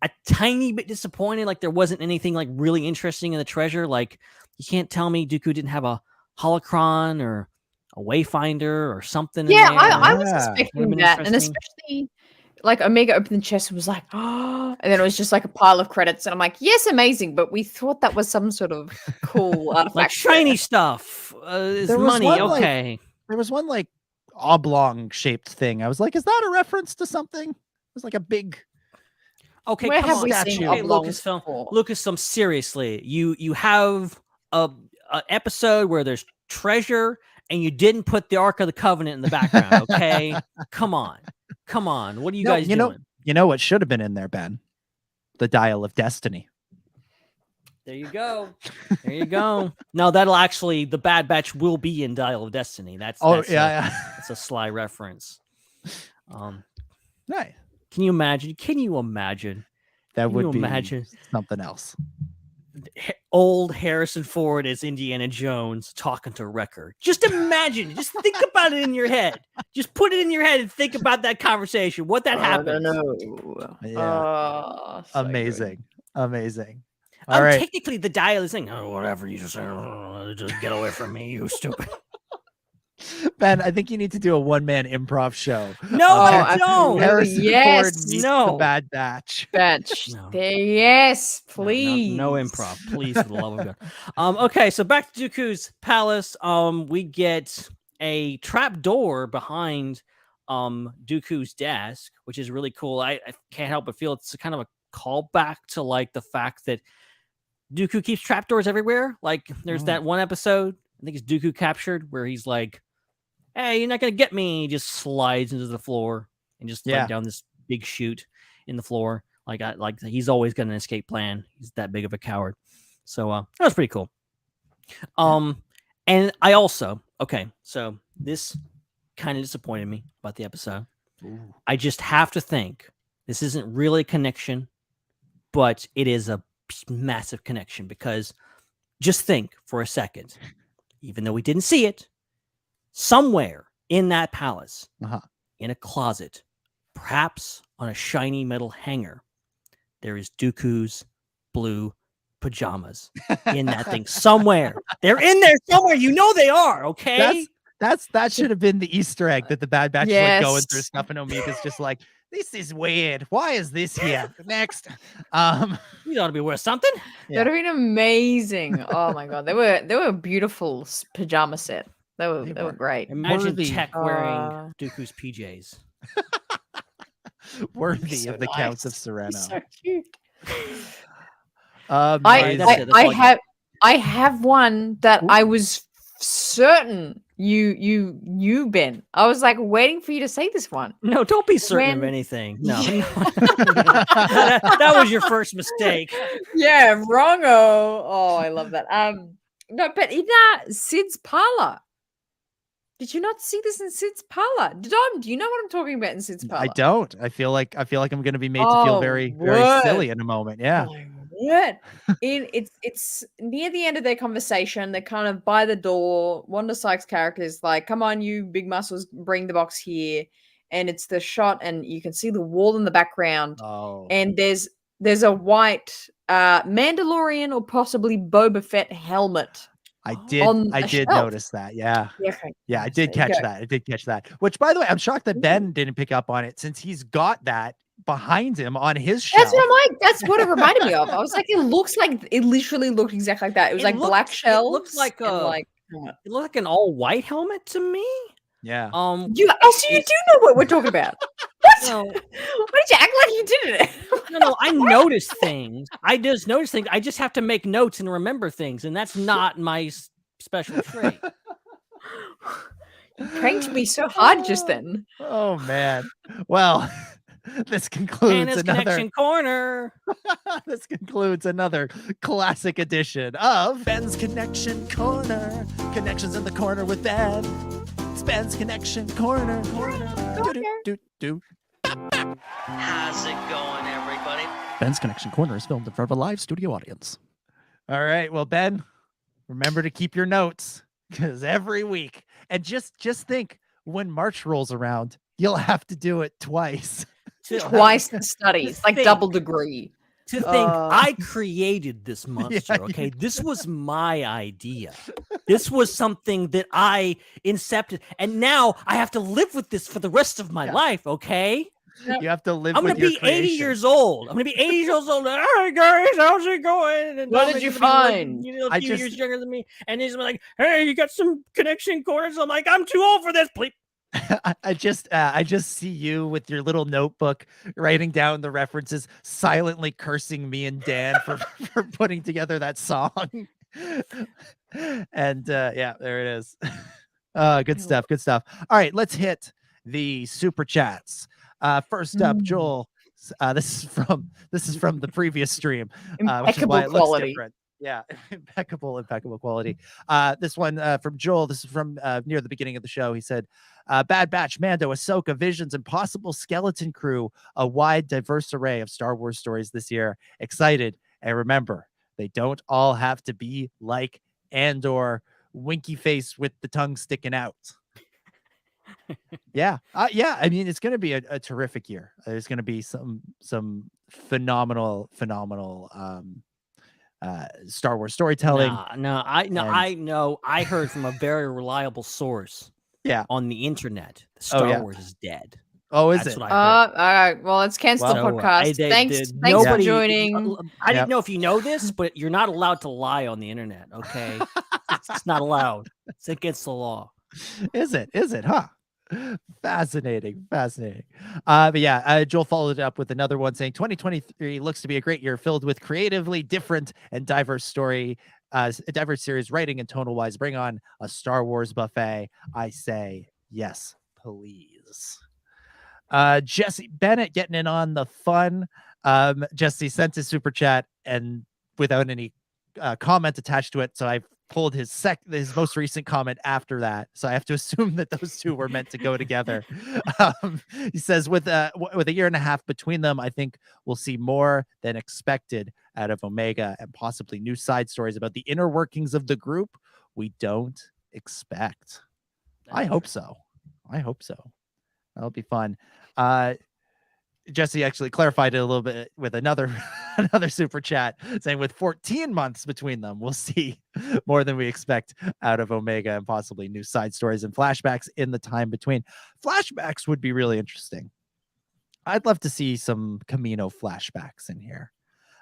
Speaker 3: a tiny bit disappointed. Like there wasn't anything like really interesting in the treasure. Like you can't tell me Dooku didn't have a holocron or a wayfinder or something.
Speaker 1: Yeah,
Speaker 3: in there.
Speaker 1: I was expecting that, and especially like Omeega opened the chest and was like, oh, and then it was just like a pile of credits, and I'm like, yes, amazing, but we thought that was some sort of cool artifact.
Speaker 3: Like shiny stuff is money. Okay,
Speaker 2: there was one like oblong shaped thing. I was like, is that a reference to something? It was like a big.
Speaker 3: Okay,
Speaker 1: where
Speaker 3: come
Speaker 1: have
Speaker 3: on.
Speaker 1: we seen
Speaker 3: Lucasfilm, seriously, you have a episode where there's treasure and you didn't put the Ark of the Covenant in the background. Okay, come on. What are you guys doing?
Speaker 2: You know what should have been in there, Ben? The Dial of Destiny.
Speaker 3: There you go. Now that'll actually the Bad Batch will be in Dial of Destiny. That's a sly reference.
Speaker 2: Nice.
Speaker 3: Can you imagine?
Speaker 2: That would be something else.
Speaker 3: Old Harrison Ford as Indiana Jones talking to Wrecka. Just imagine. Just think about it in your head. Just put it in your head and think about that conversation. What that happened.
Speaker 2: Yeah. Amazing. All right.
Speaker 3: Technically, the dial is saying, whatever. You just get away from me, you stupid.
Speaker 2: Ben, I think you need to do a one-man improv show.
Speaker 3: No, I don't.
Speaker 2: Harrison Ford meets the Bad Batch.
Speaker 1: Yes, please.
Speaker 3: No improv, please, for the love of God. Okay, so back to Dooku's palace. We get a trap door behind Dooku's desk, which is really cool. I can't help but feel it's kind of a callback to like the fact that Dooku keeps trapdoors everywhere. Like there's that one episode, I think it's Dooku Captured, where he's like, hey, you're not going to get me. He just slides into the floor and just like down this big chute in the floor. Like he's always got an escape plan. He's that big of a coward. So that was pretty cool. And I also, so this kind of disappointed me about the episode. Ooh. I just have to think this isn't really a connection, but it is a massive connection because just think for a second, even though we didn't see it, somewhere in that palace, in a closet, perhaps on a shiny metal hanger, there is Dooku's blue pajamas in that thing somewhere. They're in there somewhere. You know they are, okay?
Speaker 2: That should have been the Easter egg that the Bad Batch
Speaker 1: Yes.
Speaker 2: went going through stuff, and Omeega's just like, this is weird. Why is this here? Next.
Speaker 3: You ought to be worth something.
Speaker 1: That would have been amazing. Oh my god, they were a beautiful pajama set. They were great.
Speaker 3: Imagine
Speaker 2: Worthy.
Speaker 3: Tech wearing Dooku's PJs.
Speaker 2: Worthy
Speaker 1: So
Speaker 2: of the Counts of
Speaker 1: nice.
Speaker 2: Sereno.
Speaker 1: So cute.
Speaker 3: That's
Speaker 1: I have one that I was certain you Ben. I was like waiting for you to say this one.
Speaker 3: No, don't be certain of
Speaker 1: When-
Speaker 3: anything. No. that was your first mistake.
Speaker 1: Yeah, wrongo. Oh, I love that. No, but in Sid's parlor. Did you not see this in Sid's parlor? Dom, do you know what I'm talking about in Sid's parlor?
Speaker 2: I don't. I feel like I'm going to be made to feel very, very
Speaker 1: word.
Speaker 2: silly in a moment. Yeah.
Speaker 1: Oh, what? It's near the end of their conversation. They're kind of by the door. Wanda Sykes' character is like, "Come on, you big muscles, bring the box here." And it's the shot, and you can see the wall in the background.
Speaker 2: Oh.
Speaker 1: And there's a white Mandalorian or possibly Boba Fett helmet.
Speaker 2: I
Speaker 1: on
Speaker 2: did
Speaker 1: a shelf.
Speaker 2: notice that. Yeah.
Speaker 1: Yeah, okay.
Speaker 2: Yeah, I did
Speaker 1: There you
Speaker 2: catch
Speaker 1: go.
Speaker 2: that. I did catch that. Which, by the way, I'm shocked that Ben didn't pick up on it since he's got that behind him on his shelf.
Speaker 1: That's what I'm like. That's what it reminded me of. I was like, it literally looked exactly like that. It was like black shells.
Speaker 3: It looked like
Speaker 1: and
Speaker 3: it looked like an all white helmet to me.
Speaker 2: Yeah.
Speaker 1: so you do know what we're talking about. What?
Speaker 3: No.
Speaker 1: Why did you act like you didn't?
Speaker 3: No, I notice things. I just notice things. I just have to make notes and remember things, and that's not my special trait.
Speaker 1: You pranked me so hard just then.
Speaker 2: Oh man. Well, this concludes
Speaker 3: Hannah's
Speaker 2: another
Speaker 3: Connection Corner.
Speaker 2: this concludes another classic edition of Ben's Connection Corner. Connections in the corner with Ben. It's Ben's Connection Corner. Do.
Speaker 3: How's it going, everybody?
Speaker 2: Ben's Connection Corner is filmed in front of a live studio audience. All right. Well, Ben, remember to keep your notes because every week, and just think when March rolls around, you'll have to do it twice.
Speaker 1: Twice the studies, like
Speaker 3: think.
Speaker 1: double degree.
Speaker 3: To think I created this monster, okay? This was my idea. This was something that I incepted, and now I have to live with this for the rest of my life, okay?
Speaker 2: You have to live
Speaker 3: I'm
Speaker 2: with
Speaker 3: gonna
Speaker 2: your
Speaker 3: be 80 years old. I'm gonna be 80 years old. Hey guys, how's it going? And
Speaker 1: What
Speaker 3: Dominic's
Speaker 1: did you
Speaker 3: gonna be, like,
Speaker 1: find?
Speaker 3: you know, a
Speaker 2: I
Speaker 3: few
Speaker 2: just-
Speaker 3: years younger than me, and he's like, "Hey, you got some connection corners?" I'm like, "I'm too old for this, please."
Speaker 2: I just see you with your little notebook writing down the references, silently cursing me and Dan for putting together that song. And yeah, there it is. Good stuff. All right, let's hit the super chats. First up, Joel. This is from the previous stream, which is why it looks
Speaker 1: quality.
Speaker 2: different. Yeah, impeccable quality. This one from Joel. This is from near the beginning of the show. He said, Bad Batch, Mando, Ahsoka, Visions, and possible Skeleton Crew. A wide, diverse array of Star Wars stories this year. Excited. And remember, they don't all have to be like Andor, winky face with the tongue sticking out. Yeah. I mean, it's going to be a terrific year. There's going to be some phenomenal Star Wars storytelling.
Speaker 3: I know. I heard from a very reliable source.
Speaker 2: Yeah.
Speaker 3: On the internet, Star Wars is dead.
Speaker 2: Oh, is
Speaker 3: That's
Speaker 2: it?
Speaker 3: what I heard.
Speaker 1: All right. Well, let's cancel the podcast. Thanks for joining.
Speaker 3: I didn't know if you know this, but you're not allowed to lie on the internet. Okay, it's not allowed. It's against the law.
Speaker 2: Is it? Huh? Fascinating. But yeah, Joel followed it up with another one saying 2023 looks to be a great year filled with creatively different and diverse diverse series, writing and tonal wise. Bring on a Star Wars buffet. I say yes, please. Jesse Bennett getting in on the fun. Jesse sent his super chat and without any comment attached to it, so I've pulled his most recent comment after that, so I have to assume that those two were meant to go together. He says with a year and a half between them, I think we'll see more than expected out of Omeega and possibly new side stories about the inner workings of the group, we don't expect. I hope so. That'll be fun. Jesse actually clarified it a little bit with another super chat saying with 14 months between them, we'll see more than we expect out of Omeega and possibly new side stories and flashbacks in the time between. Flashbacks would be really interesting. I'd love to see some Camino flashbacks in here.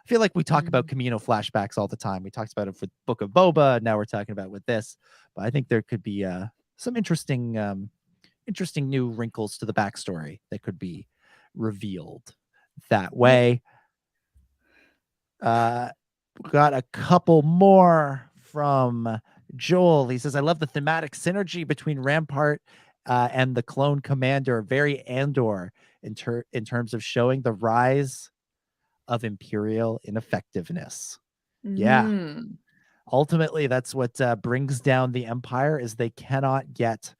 Speaker 2: I feel like we talk about Camino flashbacks all the time. We talked about it for Book of Boba. Now we're talking about with this, but I think there could be some interesting new wrinkles to the backstory that could be revealed that way. Got a couple more from Joel. He says, I love the thematic synergy between Rampart and the clone commander, very Andor in terms of showing the rise of Imperial ineffectiveness. Yeah. Ultimately, that's what brings down the Empire, is they cannot get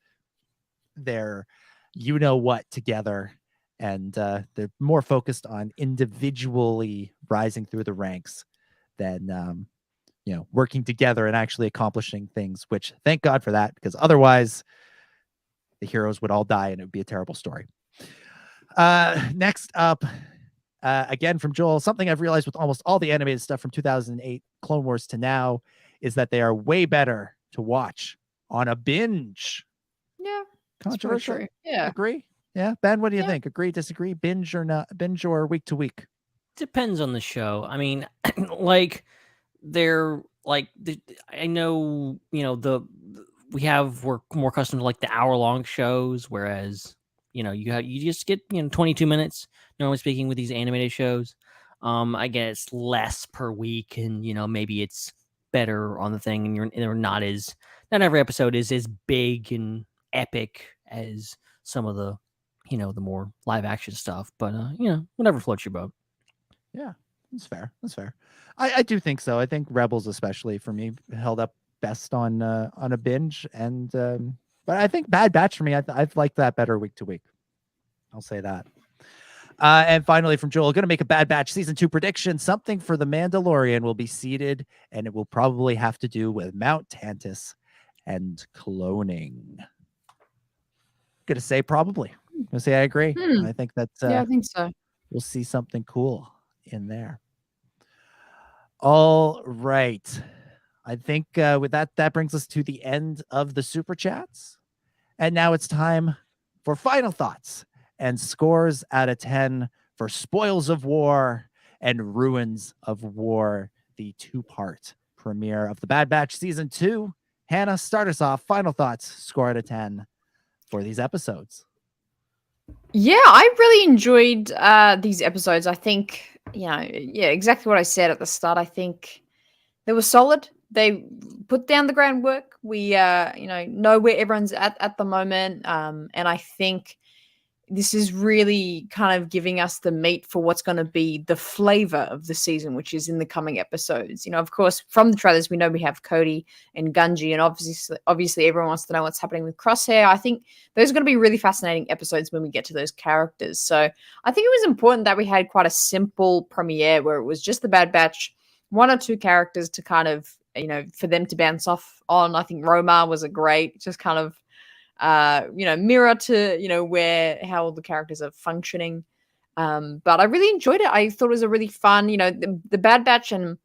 Speaker 2: their you-know-what together. And they're more focused on individually rising through the ranks than, working together and actually accomplishing things, which thank God for that, because otherwise the heroes would all die and it would be a terrible story. Next up, again from Joel, something I've realized with almost all the animated stuff from 2008 Clone Wars to now is that they are way better to watch on a binge.
Speaker 1: Yeah.
Speaker 2: Controversial.
Speaker 1: Yeah.
Speaker 2: Agree? Yeah, Ben, what do you think? Agree, disagree, binge or not? Binge or week to week?
Speaker 3: Depends on the show. I mean, I know, we're more accustomed to like the hour-long shows, whereas, you just get 22 minutes, normally speaking, with these animated shows. I guess less per week, and maybe it's better on the thing, and not every episode is as big and epic as some of the the more live action stuff, but whatever floats your boat.
Speaker 2: Yeah, that's fair. I do think so. I think Rebels, especially for me, held up best on a binge, and but I think Bad Batch for me, I've liked that better week to week. I'll say that. And finally from Joel, going to make a Bad Batch season 2 prediction. Something for the Mandalorian will be seeded, and it will probably have to do with Mount Tantus and cloning. Gonna say probably. I say I agree. I think that's
Speaker 1: I think so.
Speaker 2: We'll see something cool in there. All right. I think with that brings us to the end of the super chats. And now it's time for final thoughts and scores out of 10 for Spoils of War and Ruins of War, the 2-part premiere of the Bad Batch season 2. Hannah, start us off. Final thoughts, score out of 10 for these episodes.
Speaker 1: Yeah, I really enjoyed these episodes. I think, exactly what I said at the start. I think they were solid. They put down the groundwork. We, know where everyone's at the moment. And I think this is really kind of giving us the meat for what's going to be the flavor of the season, which is in the coming episodes. Of course, from the trailers, we know we have Cody and Gunji, and obviously everyone wants to know what's happening with Crosshair. I think those are going to be really fascinating episodes when we get to those characters. So I think it was important that we had quite a simple premiere where it was just the Bad Batch, 1 or 2 characters to kind of, for them to bounce off on. I think Roma was a great, just kind of, mirror to, how all the characters are functioning. But I really enjoyed it. I thought it was a really fun, the Bad Batch, and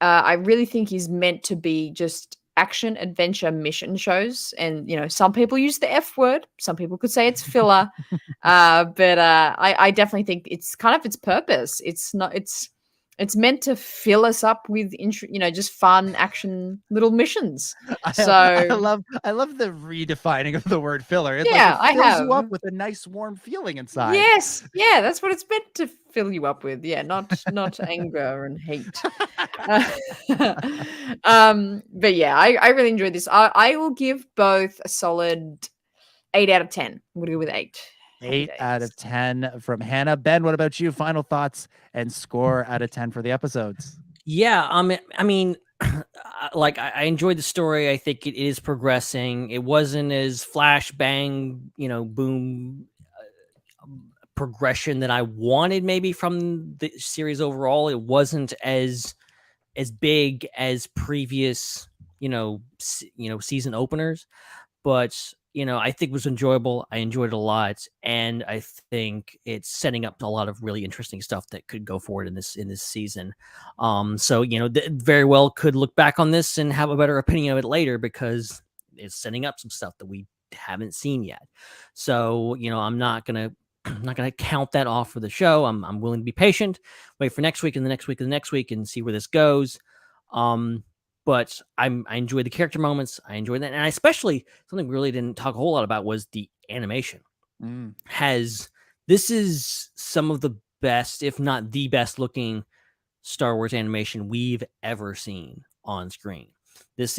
Speaker 1: I really think is meant to be just action, adventure, mission shows. And, some people use the F word. Some people could say it's filler. But I definitely think it's kind of its purpose. It's meant to fill us up with, just fun action little missions. So
Speaker 2: I love the redefining of the word filler. It's
Speaker 1: I
Speaker 2: fills
Speaker 1: have
Speaker 2: you up with a nice warm feeling inside.
Speaker 1: Yes, yeah, that's what it's meant to fill you up with. Yeah, not anger and hate. But yeah, I really enjoyed this. I will give both a solid 8 out of 10. I'm gonna go with 8.
Speaker 2: 8 out of 10 from Hannah. Ben, what about you? Final thoughts and score out of 10 for the episodes.
Speaker 3: Yeah, I mean, I enjoyed the story. I think it is progressing. It wasn't as flash bang, boom, progression that I wanted maybe from the series overall. It wasn't as big as previous, season openers, but I think it was enjoyable. I enjoyed it a lot, and I think it's setting up a lot of really interesting stuff that could go forward in this season. So very well could look back on this and have a better opinion of it later, because it's setting up some stuff that we haven't seen yet. So I'm not gonna count that off for the show. I'm willing to be patient, wait for next week and the next week and the next week, and see where this goes. But I enjoyed the character moments. I enjoyed that. And I especially, something we really didn't talk a whole lot about was the animation. This is some of the best, if not the best looking Star Wars animation we've ever seen on screen. This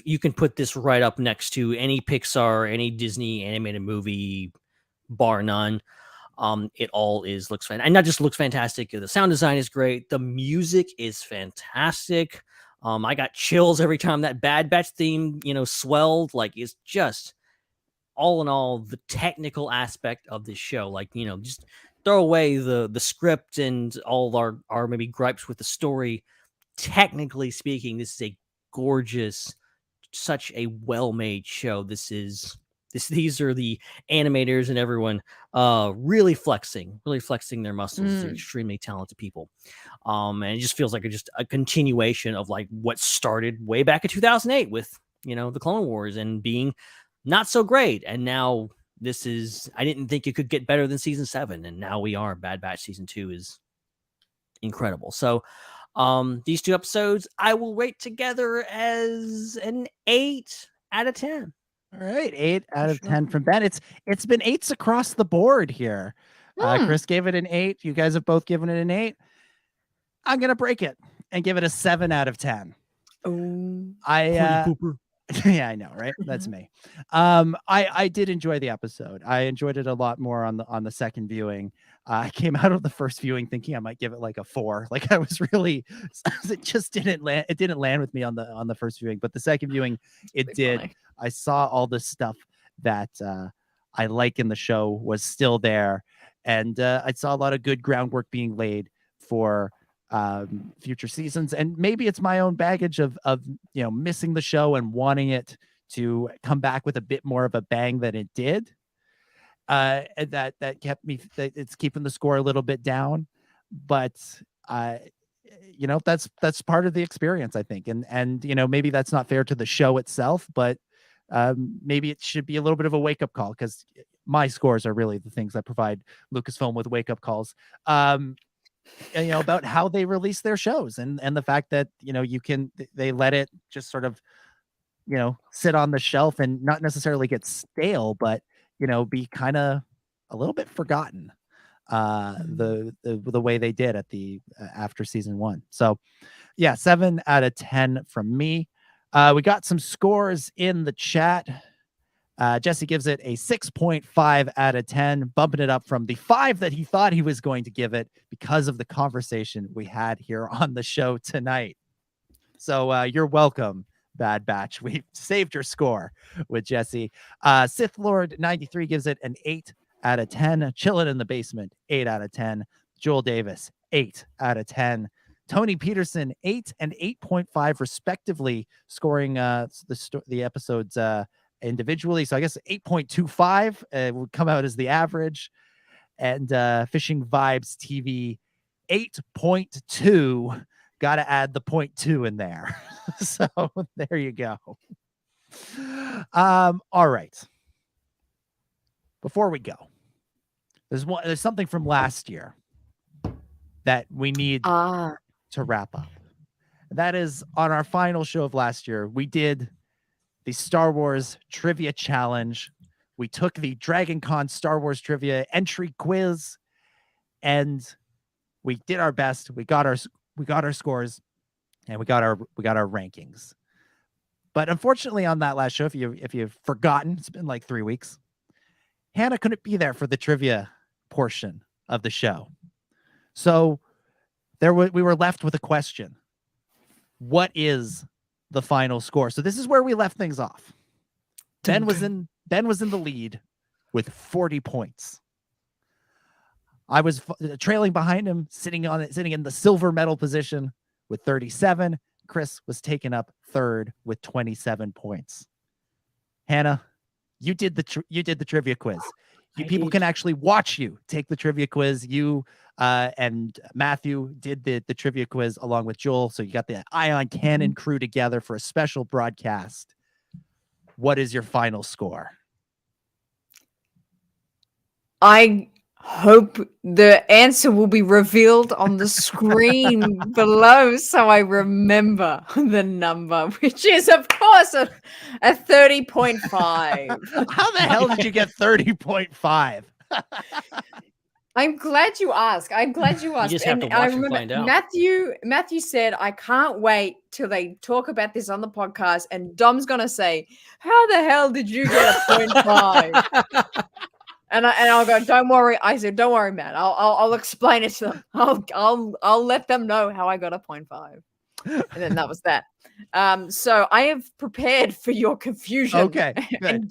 Speaker 3: you can put this right up next to any Pixar, any Disney animated movie, bar none. It all looks fantastic, and not just looks fantastic. The sound design is great. The music is fantastic. I got chills every time that Bad Batch theme, swelled. Like, it's just, all in all, the technical aspect of this show. Like, just throw away the script and all our maybe gripes with the story. Technically speaking, this is a gorgeous, such a well-made show. These are the animators and everyone really flexing their muscles. They're extremely talented people. And it just feels like just a continuation of like what started way back in 2008 with, the Clone Wars and being not so great. And now I didn't think it could get better than season 7. And now we are. Bad Batch season 2 is incredible. So these 2 episodes I will rate together as an 8 out of 10.
Speaker 2: All right, 8 out of 10 from Ben. It's been 8s across the board here. Chris gave it an 8. You guys have both given it an 8. I'm gonna break it and give it a 7 out of 10.
Speaker 3: Oh,
Speaker 2: yeah, I know, right? That's me. I did enjoy the episode. I enjoyed it a lot more on the second viewing. I came out of the first viewing thinking I might give it like a 4. Like, I was really, it just didn't land. It didn't land with me on the first viewing, but the second viewing, it did. Funny. I saw all the stuff that I like in the show was still there, and I saw a lot of good groundwork being laid for future seasons. And maybe it's my own baggage of missing the show and wanting it to come back with a bit more of a bang than it did. And that kept me. It's keeping the score a little bit down, but that's part of the experience, I think. And maybe that's not fair to the show itself, but maybe it should be a little bit of a wake up call, because my scores are really the things that provide Lucasfilm with wake up calls. About how they release their shows and the fact that they let it just sort of sit on the shelf and not necessarily get stale, but be kind of a little bit forgotten the way they did at the after season 1. So yeah, 7 out of 10 from me. We got some scores in the chat. Jesse gives it a 6.5 out of 10, bumping it up from the 5 that he thought he was going to give it because of the conversation we had here on the show tonight. So you're welcome, Bad Batch. We saved your score with Jesse. Sith Lord 93 gives it an 8 out of 10. Chillin' in the Basement, 8 out of 10. Joel Davis, 8 out of 10. Tony Peterson, 8 and 8.5 respectively, scoring the episodes individually. So I guess 8.25 would come out as the average. And Fishing Vibes TV, 8.2. Got to add the 0.2 in there. So there you go. All right. Before we go, there's something from last year that we need to wrap up. That is, on our final show of last year, we did the Star Wars Trivia Challenge. We took the Dragon Con Star Wars Trivia entry quiz, and we did our best. We got our scores, and we got our rankings. But unfortunately, on that last show, if you've forgotten, it's been like 3 weeks. Hannah couldn't be there for the trivia portion of the show, so we were left with a question: what is the final score? So this is where we left things off. Ben was in the lead with 40 points. I was trailing behind him, sitting in the silver medal position with 37. Chris was taken up third with 27 points. Hannah, you did the trivia quiz. People can actually watch you take the trivia quiz. You and Matthew did the trivia quiz along with Joel. So you got the Ion Cannon crew together for a special broadcast. What is your final score?
Speaker 1: I hope the answer will be revealed on the screen below so I remember the number, which is, of course, a 30.5.
Speaker 2: How the hell did you get 30.5?
Speaker 1: I'm glad you asked. You
Speaker 3: just have to watch
Speaker 1: I
Speaker 3: and
Speaker 1: remember
Speaker 3: find out.
Speaker 1: Matthew said, I can't wait till they talk about this on the podcast, and Dom's going to say, how the hell did you get a 0.5? And I'll go, don't worry. I said, don't worry, Matt. I'll explain it to them. I'll let them know how I got a 0.5. And then that was that. So I have prepared for your confusion and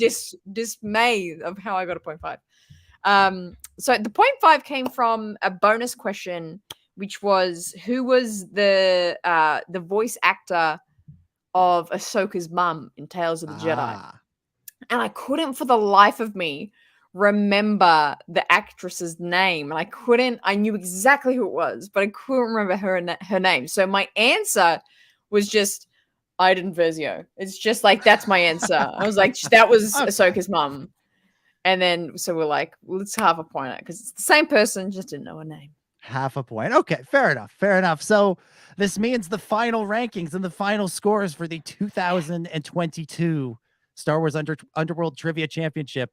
Speaker 1: dismay of how I got a 0.5. So the 0.5 came from a bonus question, which was, who was the voice actor of Ahsoka's mum in Tales of the Jedi? And I couldn't for the life of me remember the actress's name, and I knew exactly who it was, but I couldn't remember her name. So my answer was just Iden Versio. It's just like, that's my answer. I was like, that was Ahsoka's mum. And then so we're like, let's half a point out because it's the same person, just didn't know her name.
Speaker 2: Half a point. Okay, fair enough. So this means the final rankings and the final scores for the 2022 Star Wars Underworld Trivia Championship.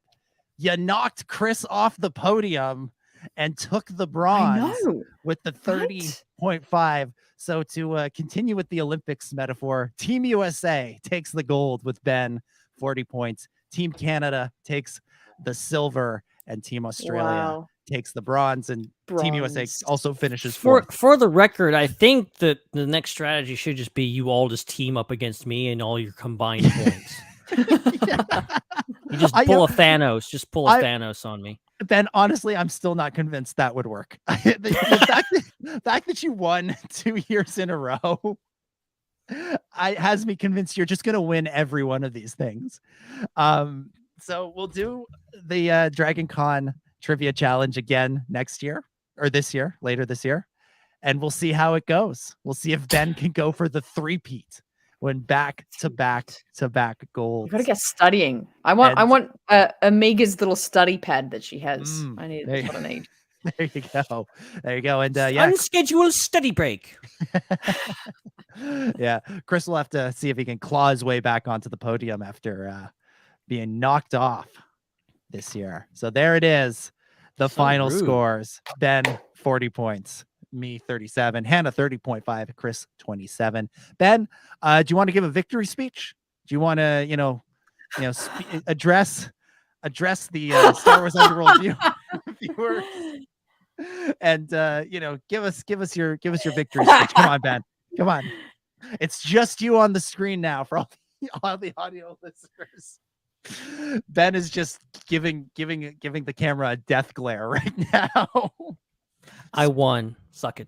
Speaker 2: You knocked Chris off the podium and took the bronze with the 30.5. So to continue with the Olympics metaphor, Team USA takes the gold with Ben, 40 points. Team Canada takes the silver, and Team Australia takes the bronze. And Team USA also finishes fourth.
Speaker 3: For the record, I think that the next strategy should just be you all just team up against me and all your combined points. You just pull a Thanos. Just pull a Thanos on me.
Speaker 2: Ben, honestly, I'm still not convinced that would work. The fact that you won 2 years in a row has me convinced you're just going to win every one of these things. So we'll do the Dragon Con Trivia Challenge again later this year. And we'll see how it goes. We'll see if Ben can go for the three-peat. When back to back gold.
Speaker 1: You gotta get studying. I want Omeega's little study pad that she has. That's what I need.
Speaker 2: There you go. And
Speaker 3: unscheduled study break.
Speaker 2: Yeah, Chris will have to see if he can claw his way back onto the podium after being knocked off this year. So there it is. The final scores. Ben, 40 points. Me 37, Hannah 30.5, Chris 27. Ben, do you want to give a victory speech? Do you want to, address the Star Wars Underworld viewers, and give us your victory speech? Come on, Ben. Come on. It's just you on the screen now for all the audio listeners. Ben is just giving the camera a death glare right now.
Speaker 3: I won. Suck it.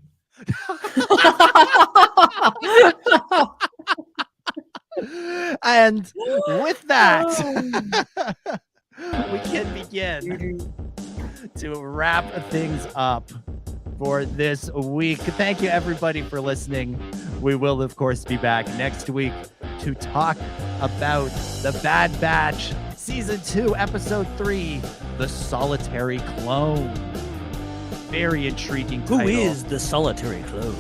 Speaker 2: And with that, we can begin to wrap things up for this week. Thank you, everybody, for listening. We will, of course, be back next week to talk about The Bad Batch, Season 2, Episode 3, The Solitary Clone. Very intriguing title.
Speaker 3: Who is the solitary clone?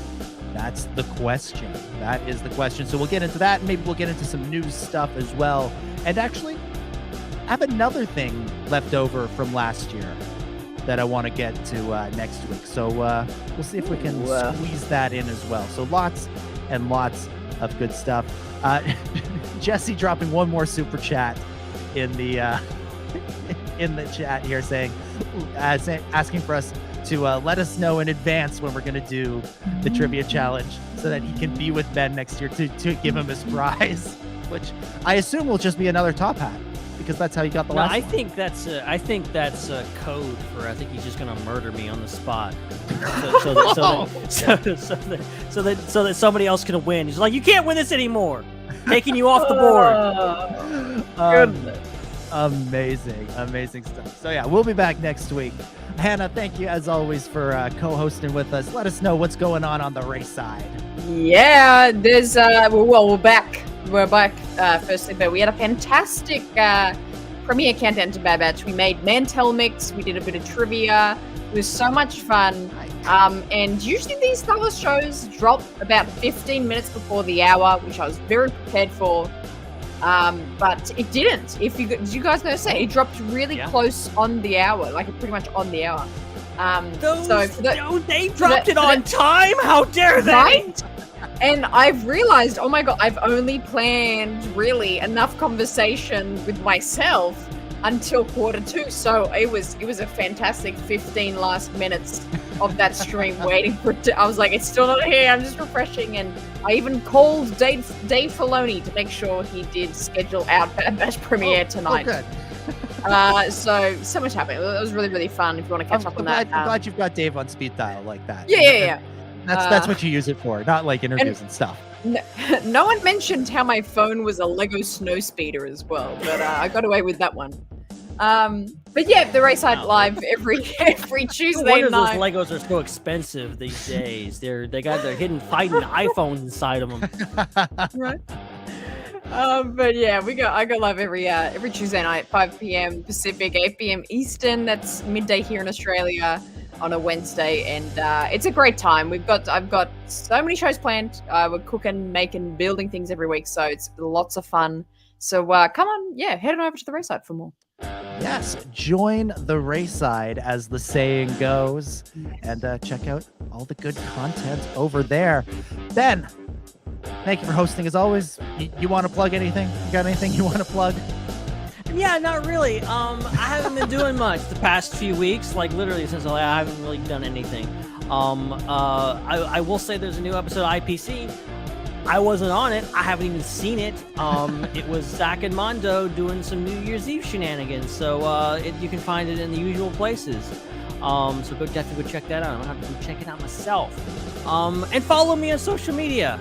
Speaker 2: That's the question. That is the question. So we'll get into that, and maybe we'll get into some news stuff as well. And actually, I have another thing left over from last year that I want to get to next week. So we'll see if we can squeeze that in as well. So lots and lots of good stuff. Jesse dropping one more super chat in the chat here, saying, asking for us to let us know in advance when we're going to do the trivia challenge so that he can be with Ben next year to give him his prize, which I assume will just be another top hat, because that's how you got the
Speaker 3: No,
Speaker 2: last
Speaker 3: I
Speaker 2: one.
Speaker 3: think that's a code for. I think he's just gonna murder me on the spot, so that somebody else can win. He's like, you can't win this anymore. Taking you off the board.
Speaker 1: Goodness.
Speaker 2: Amazing stuff. So yeah, we'll be back next week. Hannah, thank you as always for co-hosting with us. Let us know what's going on the Raeside.
Speaker 1: Yeah, there's we're back. We're back. Firstly, but we had a fantastic premiere countdown to Bad Batch. We made Mantel Mix. We did a bit of trivia. It was so much fun. And usually these Star Wars shows drop about 15 minutes before the hour, which I was very prepared for. But it didn't. Did you guys notice that? It dropped really close on the hour, like pretty much on the hour.
Speaker 3: They dropped it on time. How dare they?
Speaker 1: Right? And I've realized, oh my god, I've only planned really enough conversation with myself until quarter 2. So it was a fantastic 15 last minutes of that stream waiting for it I was like, it's still not here. I'm just refreshing. And I even called Dave Filoni to make sure he did schedule out Bad Batch premiere tonight.
Speaker 2: Oh, good.
Speaker 1: So much happened. It was really, really fun. If you want to catch up on that.
Speaker 2: I'm glad you've got Dave on speed dial like that.
Speaker 1: Yeah.
Speaker 2: That's what you use it for, not like interviews and stuff.
Speaker 1: No one mentioned how my phone was a Lego snow speeder as well, but I got away with that one. But yeah, the Raeside live every Tuesday
Speaker 3: night.
Speaker 1: Those
Speaker 3: Legos are so expensive these days. They got their hidden fighting iPhones inside of them.
Speaker 1: Right. But yeah, I go live every Tuesday night, 5 p.m. Pacific, 8 p.m. Eastern. That's midday here in Australia on a Wednesday, and it's a great time. I've got so many shows planned. We're cooking, making, building things every week, so it's lots of fun. So come on, head on over to the Raeside for more.
Speaker 2: Yes, join the Raeside, as the saying goes, and check out all the good content over there. Ben, thank you for hosting as always. You want to plug anything? You got anything you want to plug?
Speaker 3: Yeah, not really. I haven't been doing much the past few weeks. Like literally since I haven't really done anything. I will say there's a new episode of IPC. I wasn't on it. I haven't even seen it. It was Zach and Mondo doing some New Year's Eve shenanigans. So you can find it in the usual places. So definitely go check that out. I'm gonna have to check it out myself. And follow me on social media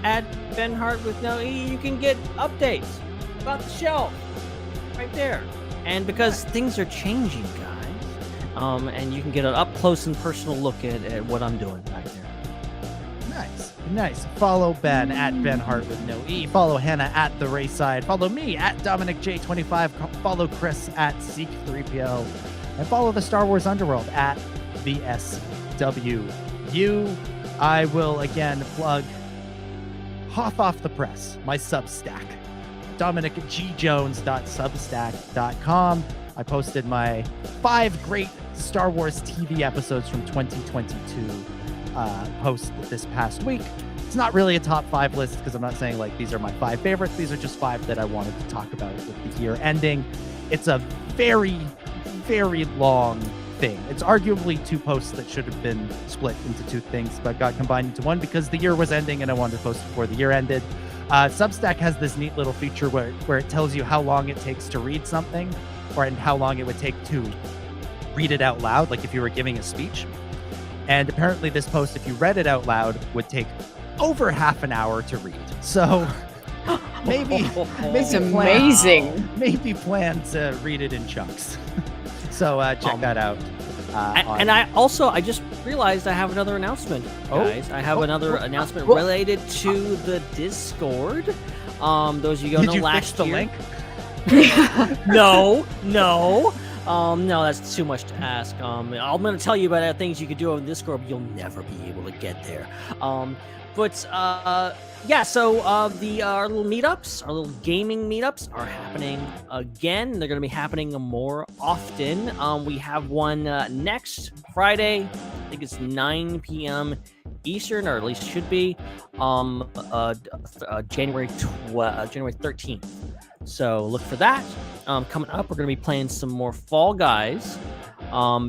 Speaker 3: at Ben Hart with no E. You can get updates about the show right there. And because things are changing, guys, and you can get an up close and personal look at what I'm doing right there.
Speaker 2: Nice. Follow Ben at Ben Hart with no E. Follow Hannah at the Raeside. Follow me at Dominic J25. Follow Chris at Seek3PO. And follow the Star Wars Underworld at the SWU. I will again plug Hot Off the Press, my Substack. DominicGJones.substack.com. I posted my 5 great Star Wars TV episodes from 2022 post this past week. It's not really a top 5 list because I'm not saying like these are my 5 favorites. These are just 5 that I wanted to talk about with the year ending. It's a very, very long thing. It's arguably 2 posts that should have been split into 2 things, but got combined into 1 because the year was ending and I wanted to post before the year ended. Substack has this neat little feature where it tells you how long it takes to read something, and how long it would take to read it out loud, like if you were giving a speech. And apparently this post, if you read it out loud, would take over half an hour to read. So maybe
Speaker 1: it's amazing.
Speaker 2: Maybe plan to read it in chunks. So check that out.
Speaker 3: And I just realized I have another announcement, guys. I have another announcement related to the Discord. Those of you who know last year.
Speaker 2: Did you fix the link?
Speaker 3: No. No, that's too much to ask. I'm going to tell you about things you could do on Discord, but you'll never be able to get there. So our little meetups, our little gaming meetups are happening again. They're going to be happening more often. We have one next Friday. I think it's 9 p.m. Eastern, or at least should be, January 13th. So look for that. Coming up, we're going to be playing some more Fall Guys,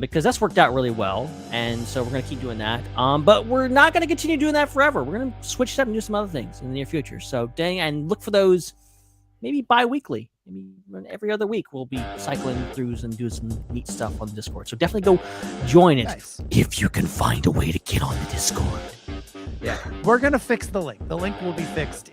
Speaker 3: because that's worked out really well, and so we're going to keep doing that. But we're not going to continue doing that forever. We're going to switch it up and do some other things in the near future. So and look for those maybe bi-weekly maybe every other week we'll be cycling through and doing some neat stuff on the Discord. So definitely go join it if you can find a way to get on the Discord.
Speaker 2: Yeah, we're gonna fix the link. The link will be fixed.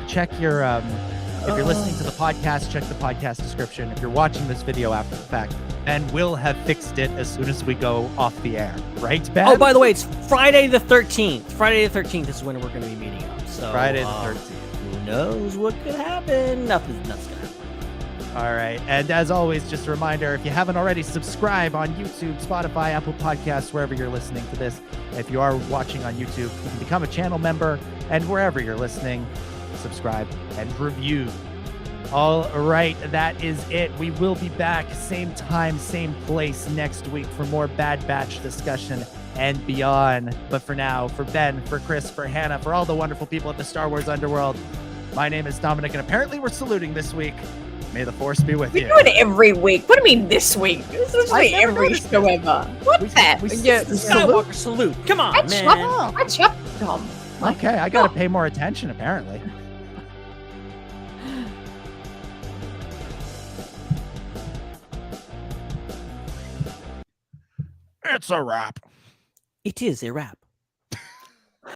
Speaker 2: Check your if you're listening to the podcast, check the podcast description. If you're watching this video after the fact, Ben will have fixed it as soon as we go off the air, right, Ben?
Speaker 3: Oh, by the way, it's Friday the 13th. Friday the 13th is when we're going to be meeting up. So
Speaker 2: Friday the 13th.
Speaker 3: Who knows what could happen? Nothing's going to happen.
Speaker 2: All right. And as always, just a reminder, if you haven't already, subscribe on YouTube, Spotify, Apple Podcasts, wherever you're listening to this. If you are watching on YouTube, you can become a channel member. And wherever you're listening, subscribe and review. All right. That is it. We will be back same time, same place next week for more Bad Batch discussion and beyond. But for now, for Ben, for Chris, for Hannah, for all the wonderful people at the Star Wars Underworld, my name is Dominic, and apparently we're saluting this week. May the Force be with you.
Speaker 1: We do it every week. What do you mean this week? This is like every show ever. What that?
Speaker 3: Skywalker salute. Come on, man.
Speaker 1: Catch up, Tom.
Speaker 2: Okay, I got to pay more attention, apparently. It's a wrap.
Speaker 3: It is a wrap.